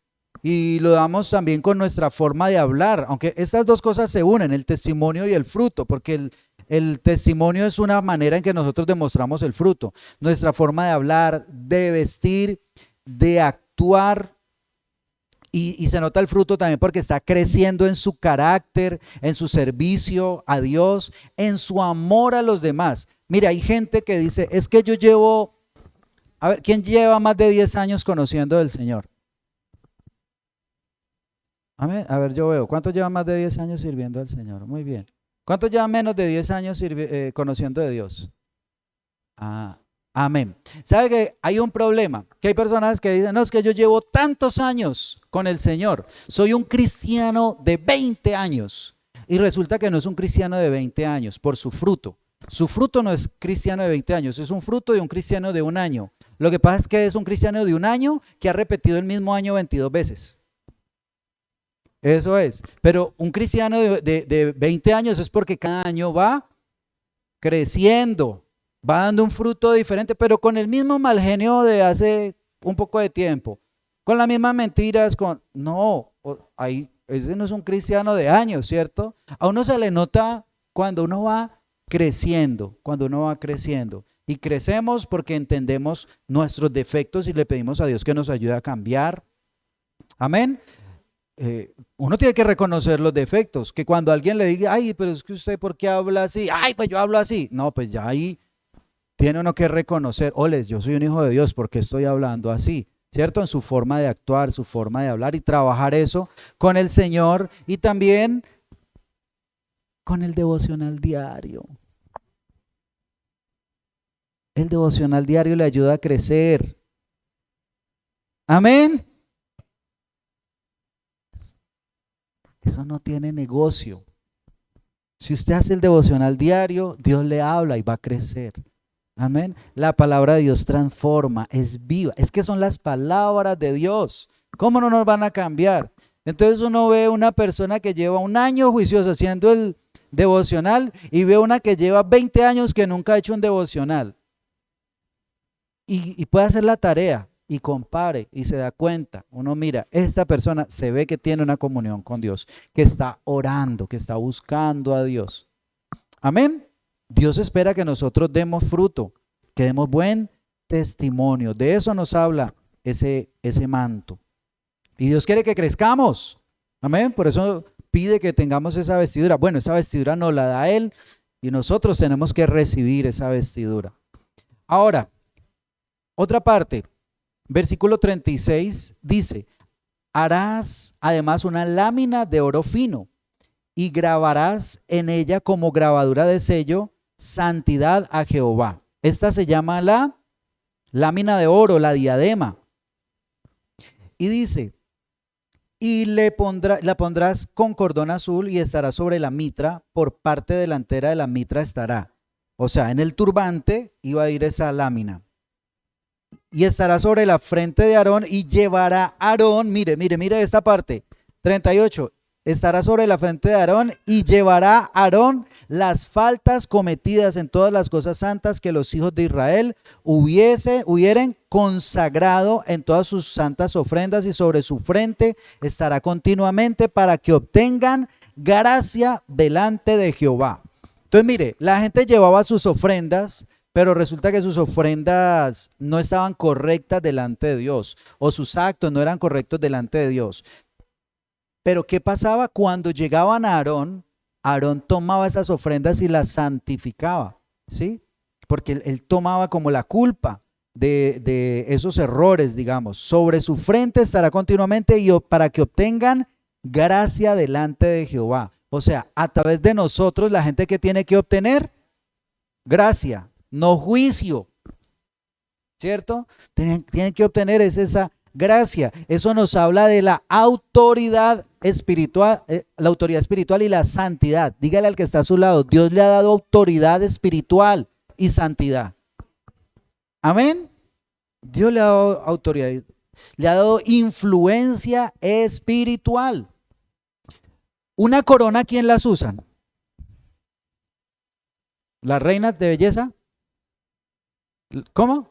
Y lo damos también con nuestra forma de hablar, aunque estas dos cosas se unen, el testimonio y el fruto, porque el testimonio es una manera en que nosotros demostramos el fruto. Nuestra forma de hablar, de vestir, de actuar. Y se nota el fruto también porque está creciendo en su carácter, en su servicio a Dios, en su amor a los demás. Mira, hay gente que dice, es que yo llevo, a ver, ¿quién lleva más de 10 años conociendo del Señor? A ver, yo veo, ¿cuántos llevan más de 10 años sirviendo al Señor? Muy bien. ¿Cuántos llevan menos de 10 años conociendo de Dios? Amén. ¿Sabe que hay un problema? Que hay personas que dicen, no, es que yo llevo tantos años con el Señor, soy un cristiano de 20 años. Y resulta que no es un cristiano de 20 años por su fruto. Su fruto no es cristiano de 20 años, es un fruto de un cristiano de un año. Lo que pasa es que es un cristiano de un año que ha repetido el mismo año 22 veces. Eso es. Pero un cristiano de 20 años es porque cada año va creciendo, va dando un fruto diferente, pero con el mismo mal genio de hace un poco de tiempo, con las mismas mentiras, ese no es un cristiano de años, ¿cierto? A uno se le nota cuando uno va creciendo, y crecemos porque entendemos nuestros defectos y le pedimos a Dios que nos ayude a cambiar. Amén. Uno tiene que reconocer los defectos, que cuando alguien le diga, ay, pero es que usted, ¿por qué habla así? Ay, pues yo hablo así. No, pues ya ahí tiene uno que reconocer, oles, yo soy un hijo de Dios, ¿por qué estoy hablando así? ¿Cierto? En su forma de actuar, su forma de hablar y trabajar eso con el Señor y también con el devocional diario. El devocional diario le ayuda a crecer. Amén. Eso no tiene negocio. Si usted hace el devocional diario, Dios le habla y va a crecer. Amén. La palabra de Dios transforma, es viva. Es que son las palabras de Dios. ¿Cómo no nos van a cambiar? Entonces uno ve una persona que lleva un año juicioso haciendo el devocional y ve una que lleva 20 años que nunca ha hecho un devocional. Y puede hacer la tarea. y compare y se da cuenta. Uno mira, esta persona se ve que tiene una comunión con Dios, que está orando, que está buscando a Dios. Amén. Dios espera que nosotros demos fruto, que demos buen testimonio. De eso nos habla ese manto. Y Dios quiere que crezcamos. Amén. Por eso pide que tengamos esa vestidura. Bueno, esa vestidura nos la da Él y nosotros tenemos que recibir esa vestidura. Ahora, otra parte, versículo 36 dice, harás además una lámina de oro fino y grabarás en ella como grabadura de sello, santidad a Jehová. Esta se llama la lámina de oro, la diadema. Y dice, y la pondrás con cordón azul y estará sobre la mitra, por parte delantera de la mitra estará. O sea, en el turbante iba a ir esa lámina. Y estará sobre la frente de Aarón y llevará Aarón, mire esta parte, 38, estará sobre la frente de Aarón y llevará Aarón las faltas cometidas en todas las cosas santas que los hijos de Israel hubieren consagrado en todas sus santas ofrendas, y sobre su frente estará continuamente para que obtengan gracia delante de Jehová. Entonces mire, la gente llevaba sus ofrendas, pero resulta que sus ofrendas no estaban correctas delante de Dios, o sus actos no eran correctos delante de Dios. Pero ¿qué pasaba cuando llegaban a Aarón? Aarón tomaba esas ofrendas y las santificaba, ¿sí? Porque él tomaba como la culpa de esos errores, digamos. Sobre su frente estará continuamente y para que obtengan gracia delante de Jehová. O sea, a través de nosotros la gente que tiene que obtener gracia, no juicio, ¿cierto? Tienen que obtener esa gracia. Eso nos habla de la autoridad espiritual, y la santidad. Dígale al que está a su lado, Dios le ha dado autoridad espiritual y santidad. Amén. Dios le ha dado autoridad, le ha dado influencia espiritual. Una corona, ¿quién las usan? ¿Las reinas de belleza? ¿Cómo?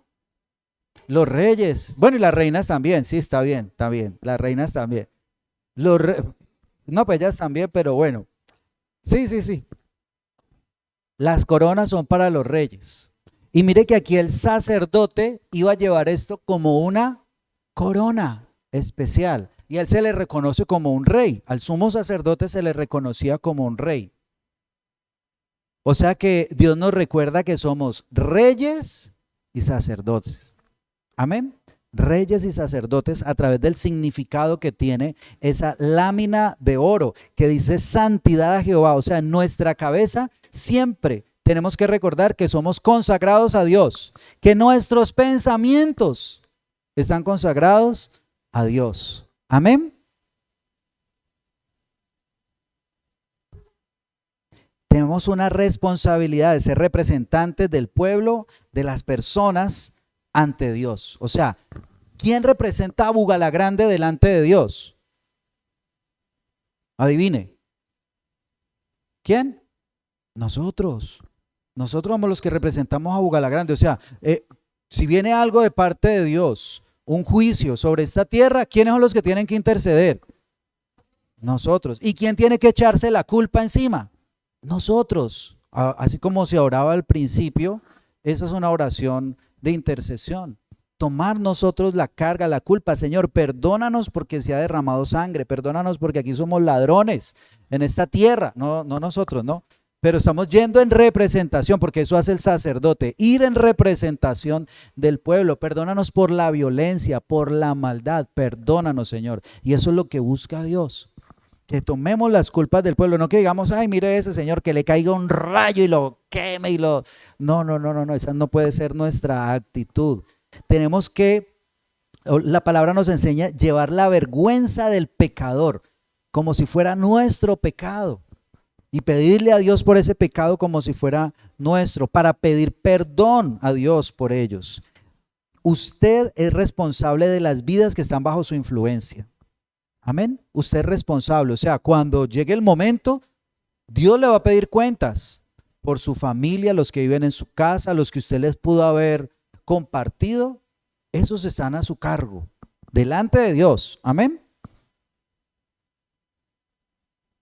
Los reyes. Bueno, y las reinas también, sí, está bien, las reinas también. No, pues ellas también, pero bueno. Sí. Las coronas son para los reyes. Y mire que aquí el sacerdote iba a llevar esto como una corona especial. Y a él se le reconoce como un rey. Al sumo sacerdote se le reconocía como un rey. O sea que Dios nos recuerda que somos reyes y sacerdotes. Amén. Reyes y sacerdotes a través del significado que tiene esa lámina de oro que dice santidad a Jehová. O sea, en nuestra cabeza siempre tenemos que recordar que somos consagrados a Dios, que nuestros pensamientos están consagrados a Dios. Amén. Tenemos una responsabilidad de ser representantes del pueblo, de las personas ante Dios. O sea, ¿quién representa a Bugalagrande delante de Dios? Adivine. ¿Quién? Nosotros. Nosotros somos los que representamos a Bugalagrande. O sea, si viene algo de parte de Dios, un juicio sobre esta tierra, ¿quiénes son los que tienen que interceder? Nosotros. ¿Y quién tiene que echarse la culpa encima? Nosotros. Así como se oraba al principio, esa es una oración de intercesión. Tomar nosotros la carga, la culpa. Señor, perdónanos porque se ha derramado sangre, perdónanos porque aquí somos ladrones en esta tierra, no nosotros, no. Pero estamos yendo en representación, porque eso hace el sacerdote, ir en representación del pueblo. Perdónanos por la violencia, por la maldad, perdónanos, Señor. Y eso es lo que busca Dios, que tomemos las culpas del pueblo, no que digamos, ay, mire ese señor, que le caiga un rayo y lo queme y lo... No, esa no puede ser nuestra actitud. Tenemos que, la palabra nos enseña, llevar la vergüenza del pecador, como si fuera nuestro pecado. Y pedirle a Dios por ese pecado como si fuera nuestro, para pedir perdón a Dios por ellos. Usted es responsable de las vidas que están bajo su influencia. Amén. Usted es responsable. O sea, cuando llegue el momento, Dios le va a pedir cuentas por su familia, los que viven en su casa, los que usted les pudo haber compartido. esos están a su cargo, delante de Dios. Amén.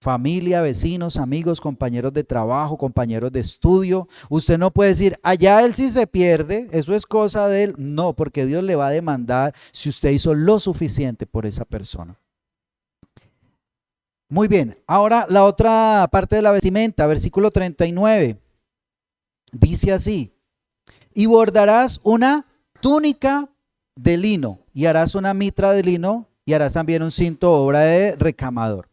Familia, vecinos, amigos, compañeros de trabajo, compañeros de estudio. Usted no puede decir, allá él sí se pierde, eso es cosa de él. No, porque Dios le va a demandar si usted hizo lo suficiente por esa persona. Muy bien, ahora la otra parte de la vestimenta, versículo 39, dice así: y bordarás una túnica de lino, y harás una mitra de lino, y harás también un cinto, obra de recamador.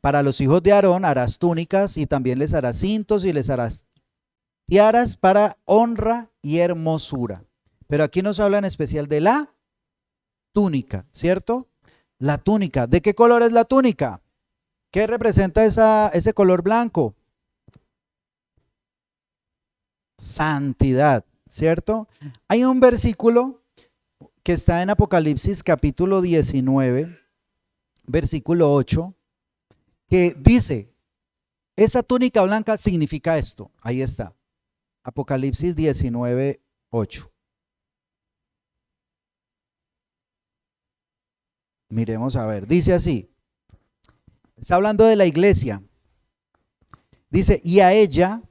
Para los hijos de Aarón harás túnicas, y también les harás cintos, y les harás tiaras para honra y hermosura. Pero aquí nos habla en especial de la túnica, ¿cierto? La túnica. ¿De qué color es la túnica? ¿Qué representa ese color blanco? Santidad, ¿cierto? Hay un versículo que está en Apocalipsis capítulo 19, versículo 8, que dice, esa túnica blanca significa esto. Ahí está, Apocalipsis 19, 8. Miremos a ver, dice así, está hablando de la iglesia. Dice, y a ella,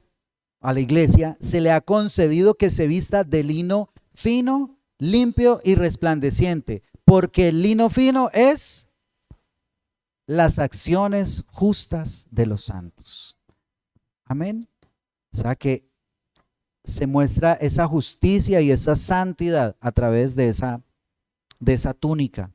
a la iglesia, se le ha concedido que se vista de lino fino, limpio y resplandeciente, porque el lino fino es las acciones justas de los santos. Amén. O sea que se muestra esa justicia y esa santidad a través de esa túnica,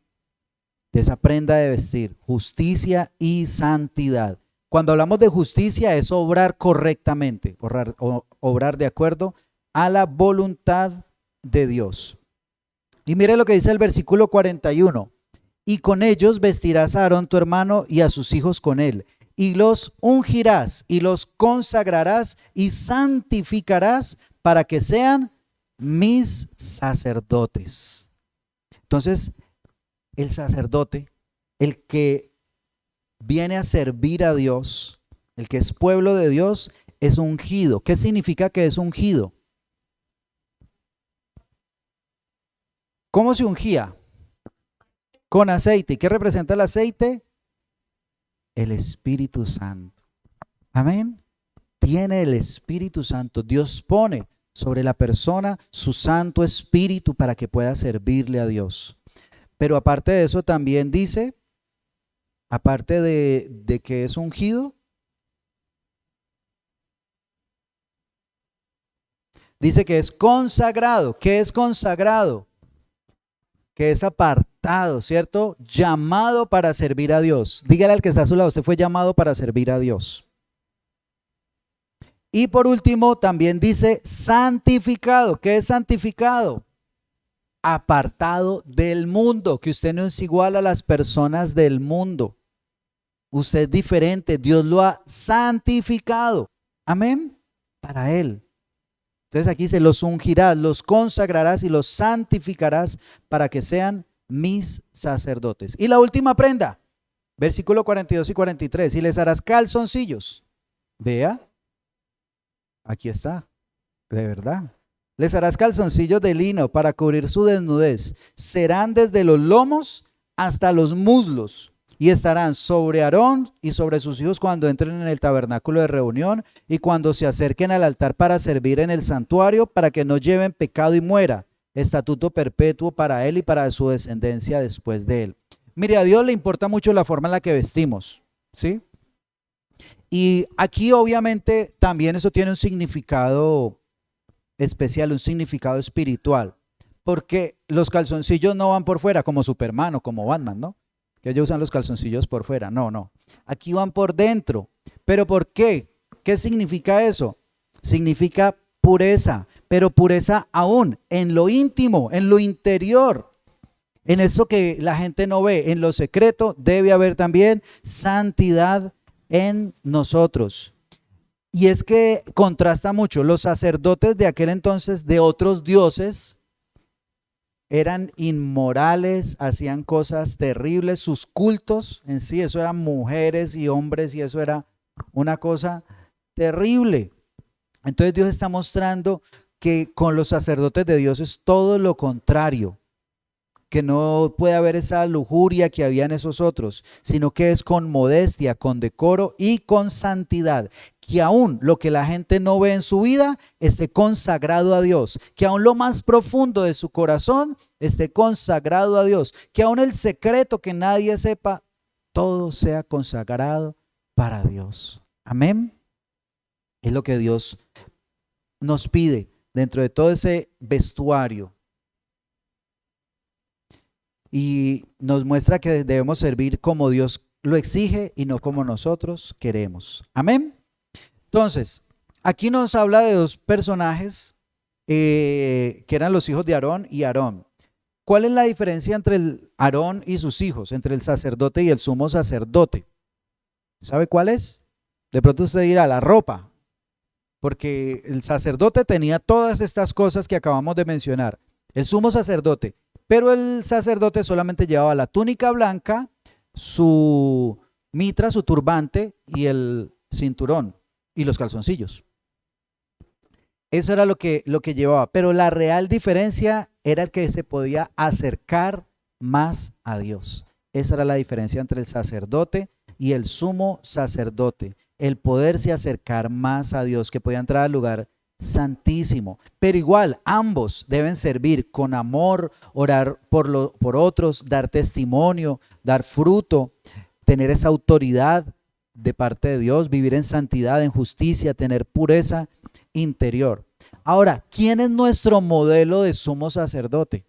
de esa prenda de vestir, justicia y santidad. Cuando hablamos de justicia es obrar correctamente, obrar de acuerdo a la voluntad de Dios. Y mire lo que dice el versículo 41. Y con ellos vestirás a Aarón tu hermano y a sus hijos con él, y los ungirás y los consagrarás y santificarás para que sean mis sacerdotes. Entonces, el sacerdote, el que viene a servir a Dios, el que es pueblo de Dios, es ungido. ¿Qué significa que es ungido? ¿Cómo se ungía? Con aceite. ¿Y qué representa el aceite? El Espíritu Santo. Amén. Tiene el Espíritu Santo. Dios pone sobre la persona su Santo Espíritu para que pueda servirle a Dios. Pero aparte de eso también dice, aparte de que es ungido, dice que es consagrado. ¿Qué es consagrado? Que es apartado, ¿cierto? Llamado para servir a Dios. Dígale al que está a su lado, usted fue llamado para servir a Dios. Y por último también dice santificado. ¿Qué es santificado? Apartado del mundo, que usted no es igual a las personas del mundo. Usted es diferente, Dios lo ha santificado. Amén. Para Él. Entonces aquí dice, los ungirás, los consagrarás y los santificarás para que sean mis sacerdotes. Y la última prenda, versículo 42 y 43, y les harás calzoncillos. Vea, aquí está, de verdad. Les harás calzoncillos de lino para cubrir su desnudez. Serán desde los lomos hasta los muslos. Y estarán sobre Aarón y sobre sus hijos cuando entren en el tabernáculo de reunión y cuando se acerquen al altar para servir en el santuario, para que no lleven pecado y muera. Estatuto perpetuo para él y para su descendencia después de él. Mire, a Dios le importa mucho la forma en la que vestimos, ¿sí? Y aquí obviamente también eso tiene un significado especial, un significado espiritual, porque los calzoncillos no van por fuera como Superman o como Batman, ¿no? Que ellos usan los calzoncillos por fuera. No, no. Aquí van por dentro. ¿Pero por qué? ¿Qué significa eso? Significa pureza, pero pureza aún en lo íntimo, en lo interior, en eso que la gente no ve, en lo secreto debe haber también santidad en nosotros. Y es que contrasta mucho. Los sacerdotes de aquel entonces de otros dioses eran inmorales, hacían cosas terribles, sus cultos en sí, eso eran mujeres y hombres y eso era una cosa terrible. Entonces Dios está mostrando que con los sacerdotes de Dios es todo lo contrario. que no puede haber esa lujuria que había en esos otros, sino que es con modestia, con decoro y con santidad. Que aún lo que la gente no ve en su vida esté consagrado a Dios, que aún lo más profundo de su corazón esté consagrado a Dios, que aún el secreto que nadie sepa, todo sea consagrado para Dios. Amén. Es lo que Dios nos pide dentro de todo ese vestuario. Y nos muestra que debemos servir como Dios lo exige y no como nosotros queremos. Amén. Entonces, aquí nos habla de dos personajes que eran los hijos de Aarón y Aarón. ¿Cuál es la diferencia entre el Aarón y sus hijos, entre el sacerdote y el sumo sacerdote? ¿Sabe cuál es? De pronto usted dirá, la ropa, porque el sacerdote tenía todas estas cosas que acabamos de mencionar, el sumo sacerdote, pero el sacerdote solamente llevaba la túnica blanca, su mitra, su turbante y el cinturón y los calzoncillos. Eso era lo que llevaba, pero la real diferencia era el que se podía acercar más a Dios. Esa era la diferencia entre el sacerdote y el sumo sacerdote, el poderse acercar más a Dios, que podía entrar al lugar santísimo. Pero igual, ambos deben servir con amor, orar por otros, dar testimonio, dar fruto, tener esa autoridad de parte de Dios, vivir en santidad, en justicia, tener pureza interior. Ahora, ¿quién es nuestro modelo de sumo sacerdote?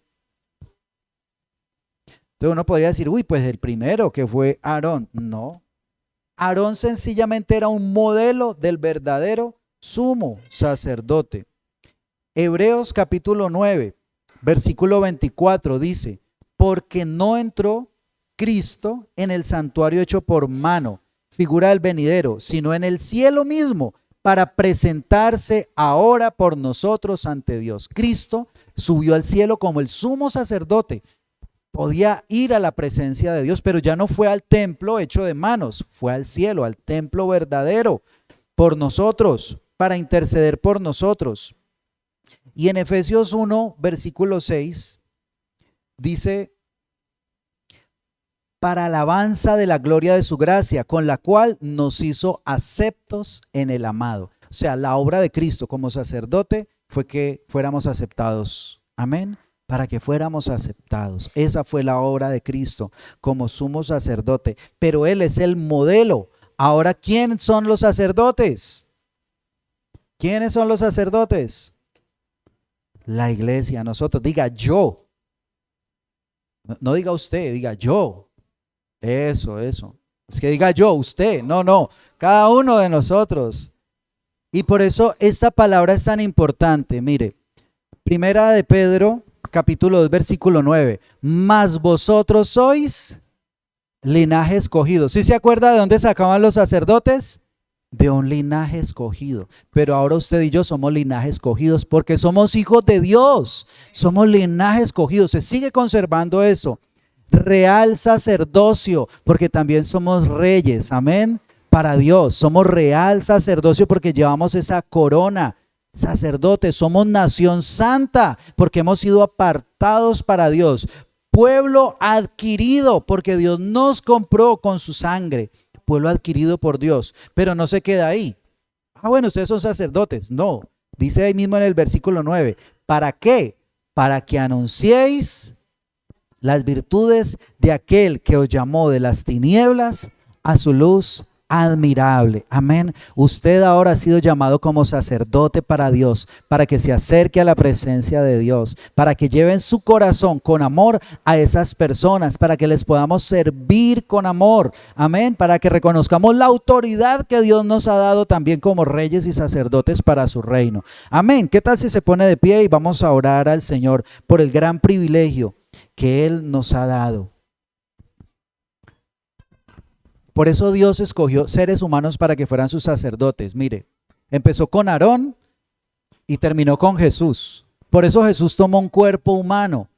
Entonces uno podría decir, uy, pues el primero que fue Aarón. No, Aarón sencillamente era un modelo del verdadero sumo sacerdote. Hebreos capítulo 9, versículo 24 dice, porque no entró Cristo en el santuario hecho por mano, figura del venidero, sino en el cielo mismo, para presentarse ahora por nosotros ante Dios. Cristo subió al cielo como el sumo sacerdote. Podía ir a la presencia de Dios, pero ya no fue al templo hecho de manos, fue al cielo, al templo verdadero, por nosotros, para interceder por nosotros. Y en Efesios 1, versículo 6, dice, para alabanza de la gloria de su gracia, con la cual nos hizo aceptos en el amado. O sea, la obra de Cristo como sacerdote fue que fuéramos aceptados. Amén. Para que fuéramos aceptados. Esa fue la obra de Cristo como sumo sacerdote. Pero Él es el modelo. Ahora, ¿quiénes son los sacerdotes? ¿Quiénes son los sacerdotes? La iglesia, nosotros. Diga yo. No diga usted, diga yo. Eso. Es que diga yo, usted. No. Cada uno de nosotros. Y por eso esta palabra es tan importante. Mire, primera de Pedro, capítulo 2, versículo 9. Mas vosotros sois linaje escogido. ¿Sí se acuerda de dónde sacaban los sacerdotes? De un linaje escogido. Pero ahora usted y yo somos linaje escogidos porque somos hijos de Dios. Somos linaje escogido. Se sigue conservando eso. Real sacerdocio, porque también somos reyes. Amén. Para Dios. Somos real sacerdocio porque llevamos esa corona. Sacerdotes, somos nación santa porque hemos sido apartados para Dios, pueblo adquirido porque Dios nos compró con su sangre, pueblo adquirido por Dios, pero no se queda ahí. Bueno, ustedes son sacerdotes. No, dice ahí mismo en el versículo 9, ¿para qué? Para que anunciéis las virtudes de aquel que os llamó de las tinieblas a su luz admirable. Amén. Usted ahora ha sido llamado como sacerdote para Dios, para que se acerque a la presencia de Dios, para que lleven su corazón con amor a esas personas, para que les podamos servir con amor. Amén. Para que reconozcamos la autoridad que Dios nos ha dado también como reyes y sacerdotes para su reino. Amén. ¿Qué tal si se pone de pie y vamos a orar al Señor por el gran privilegio que Él nos ha dado? Por eso Dios escogió seres humanos para que fueran sus sacerdotes. Mire, empezó con Aarón y terminó con Jesús. Por eso Jesús tomó un cuerpo humano,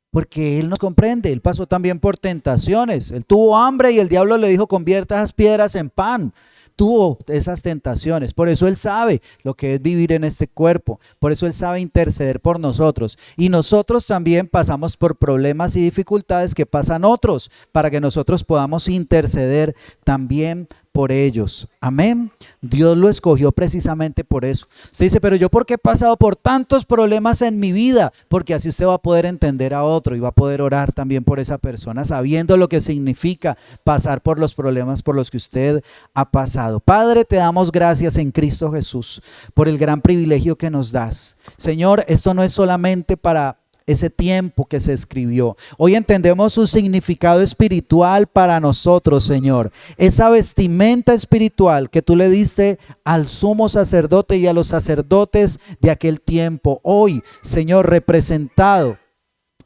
porque Él nos comprende. Él pasó también por tentaciones. Él tuvo hambre y el diablo le dijo, convierta esas piedras en pan. tuvo esas tentaciones. Por eso Él sabe lo que es vivir en este cuerpo. Por eso Él sabe interceder por nosotros. Y nosotros también pasamos por problemas y dificultades que pasan otros, para que nosotros podamos interceder también por ellos. Amén. Dios lo escogió precisamente por eso. Usted dice, pero yo ¿por qué he pasado por tantos problemas en mi vida? Porque así usted va a poder entender a otro y va a poder orar también por esa persona, sabiendo lo que significa pasar por los problemas por los que usted ha pasado. Padre, te damos gracias en Cristo Jesús por el gran privilegio que nos das. Señor, esto no es solamente para ese tiempo que se escribió. Hoy entendemos su significado espiritual para nosotros, Señor. Esa vestimenta espiritual que tú le diste al sumo sacerdote y a los sacerdotes de aquel tiempo. Hoy, Señor, representado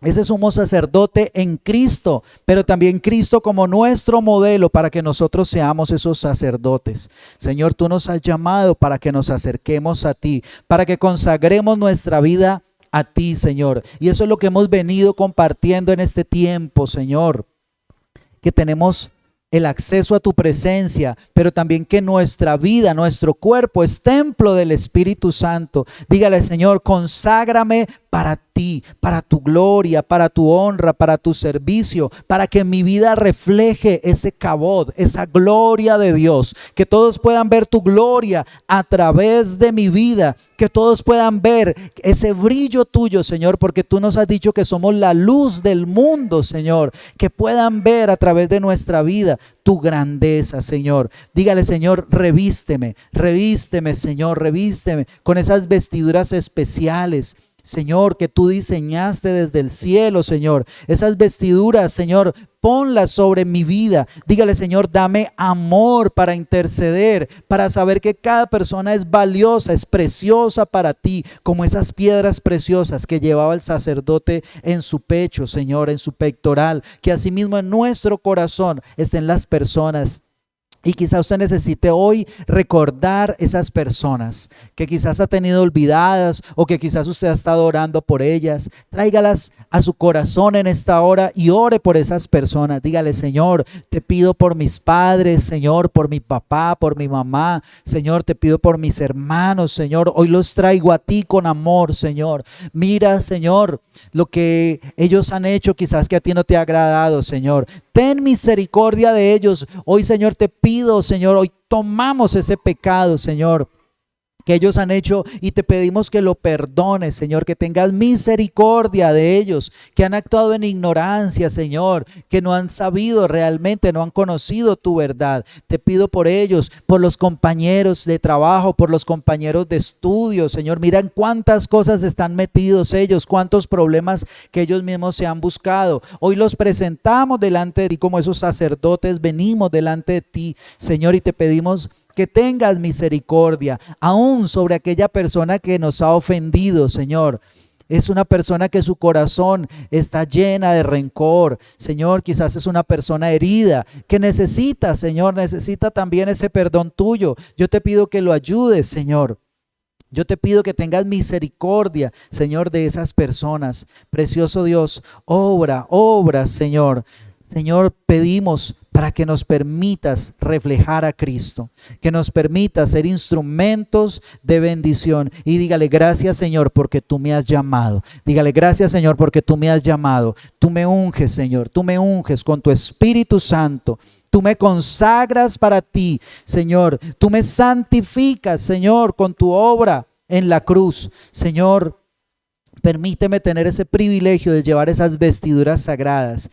ese sumo sacerdote en Cristo, pero también Cristo como nuestro modelo para que nosotros seamos esos sacerdotes. Señor, tú nos has llamado para que nos acerquemos a ti, para que consagremos nuestra vida a ti, Señor. Y eso es lo que hemos venido compartiendo en este tiempo, Señor, que tenemos el acceso a tu presencia, pero también que nuestra vida, nuestro cuerpo es templo del Espíritu Santo. Dígale, Señor, conságrame para ti, para tu gloria, para tu honra, para tu servicio, para que mi vida refleje ese cabod, esa gloria de Dios, que todos puedan ver tu gloria a través de mi vida, que todos puedan ver ese brillo tuyo, Señor, porque tú nos has dicho que somos la luz del mundo, Señor, que puedan ver a través de nuestra vida tu grandeza, Señor. Dígale, Señor, revísteme, Señor, revísteme con esas vestiduras especiales, Señor, que tú diseñaste desde el cielo, Señor. Esas vestiduras, Señor, ponlas sobre mi vida. Dígale, Señor, dame amor para interceder, para saber que cada persona es valiosa, es preciosa para ti, como esas piedras preciosas que llevaba el sacerdote en su pecho, Señor, en su pectoral. Que asimismo en nuestro corazón estén las personas. Y quizás usted necesite hoy recordar esas personas que quizás ha tenido olvidadas o que quizás usted ha estado orando por ellas. Tráigalas a su corazón en esta hora y ore por esas personas. Dígale, Señor, te pido por mis padres, Señor, por mi papá, por mi mamá. Señor, te pido por mis hermanos, Señor. Hoy los traigo a ti con amor, Señor. Mira, Señor, lo que ellos han hecho quizás que a ti no te ha agradado, Señor. Ten misericordia de ellos. Hoy, Señor, te pido, Señor, hoy tomamos ese pecado, Señor, que ellos han hecho y te pedimos que lo perdones, Señor, que tengas misericordia de ellos, que han actuado en ignorancia, Señor, que no han sabido realmente, no han conocido tu verdad. Te pido por ellos, por los compañeros de trabajo, por los compañeros de estudio, Señor. Miran cuántas cosas están metidos ellos, cuántos problemas que ellos mismos se han buscado. Hoy los presentamos delante de ti como esos sacerdotes, venimos delante de ti, Señor, y te pedimos que tengas misericordia aún sobre aquella persona que nos ha ofendido, Señor. Es una persona que su corazón está llena de rencor, Señor. Quizás es una persona herida que necesita, Señor, necesita también ese perdón tuyo. Yo te pido que lo ayudes, Señor. Yo te pido que tengas misericordia, Señor, de esas personas. Precioso Dios, obra, Señor. Señor, pedimos para que nos permitas reflejar a Cristo, que nos permitas ser instrumentos de bendición. Y dígale, gracias, Señor, porque tú me has llamado. Dígale, gracias, Señor, porque tú me has llamado. Tú me unges, Señor, tú me unges con tu Espíritu Santo. Tú me consagras para ti, Señor. Tú me santificas, Señor, con tu obra en la cruz. Señor, permíteme tener ese privilegio de llevar esas vestiduras sagradas.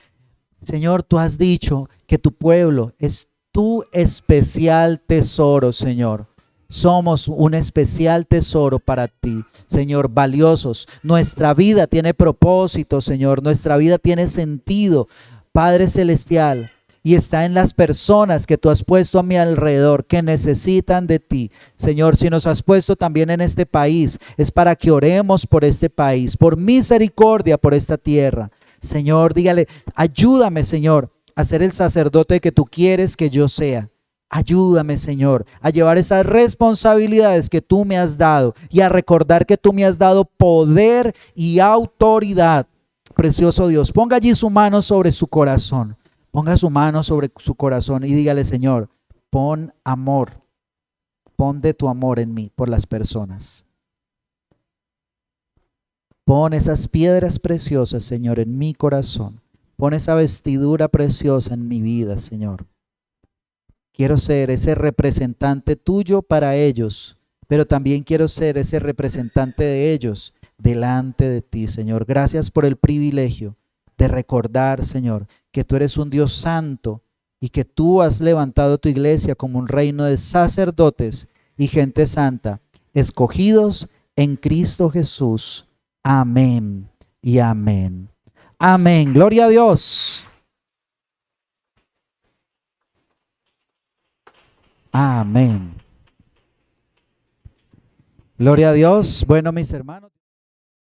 Señor, tú has dicho que tu pueblo es tu especial tesoro, Señor. Somos un especial tesoro para ti, Señor, valiosos. Nuestra vida tiene propósito, Señor. Nuestra vida tiene sentido, Padre Celestial. Y está en las personas que tú has puesto a mi alrededor que necesitan de ti. Señor, si nos has puesto también en este país, es para que oremos por este país, por misericordia por esta tierra. Señor, dígale, ayúdame, Señor, a ser el sacerdote que tú quieres que yo sea. Ayúdame, Señor, a llevar esas responsabilidades que tú me has dado y a recordar que tú me has dado poder y autoridad. Precioso Dios, ponga allí su mano sobre su corazón. Ponga su mano sobre su corazón y dígale, Señor, pon amor Pon de tu amor en mí por las personas. Pon esas piedras preciosas, Señor, en mi corazón. Pon esa vestidura preciosa en mi vida, Señor. Quiero ser ese representante tuyo para ellos, pero también quiero ser ese representante de ellos delante de ti, Señor. Gracias por el privilegio de recordar, Señor, que tú eres un Dios santo y que tú has levantado tu iglesia como un reino de sacerdotes y gente santa, escogidos en Cristo Jesús. Amén y amén. Amén. Gloria a Dios. Amén. Gloria a Dios. Bueno, mis hermanos.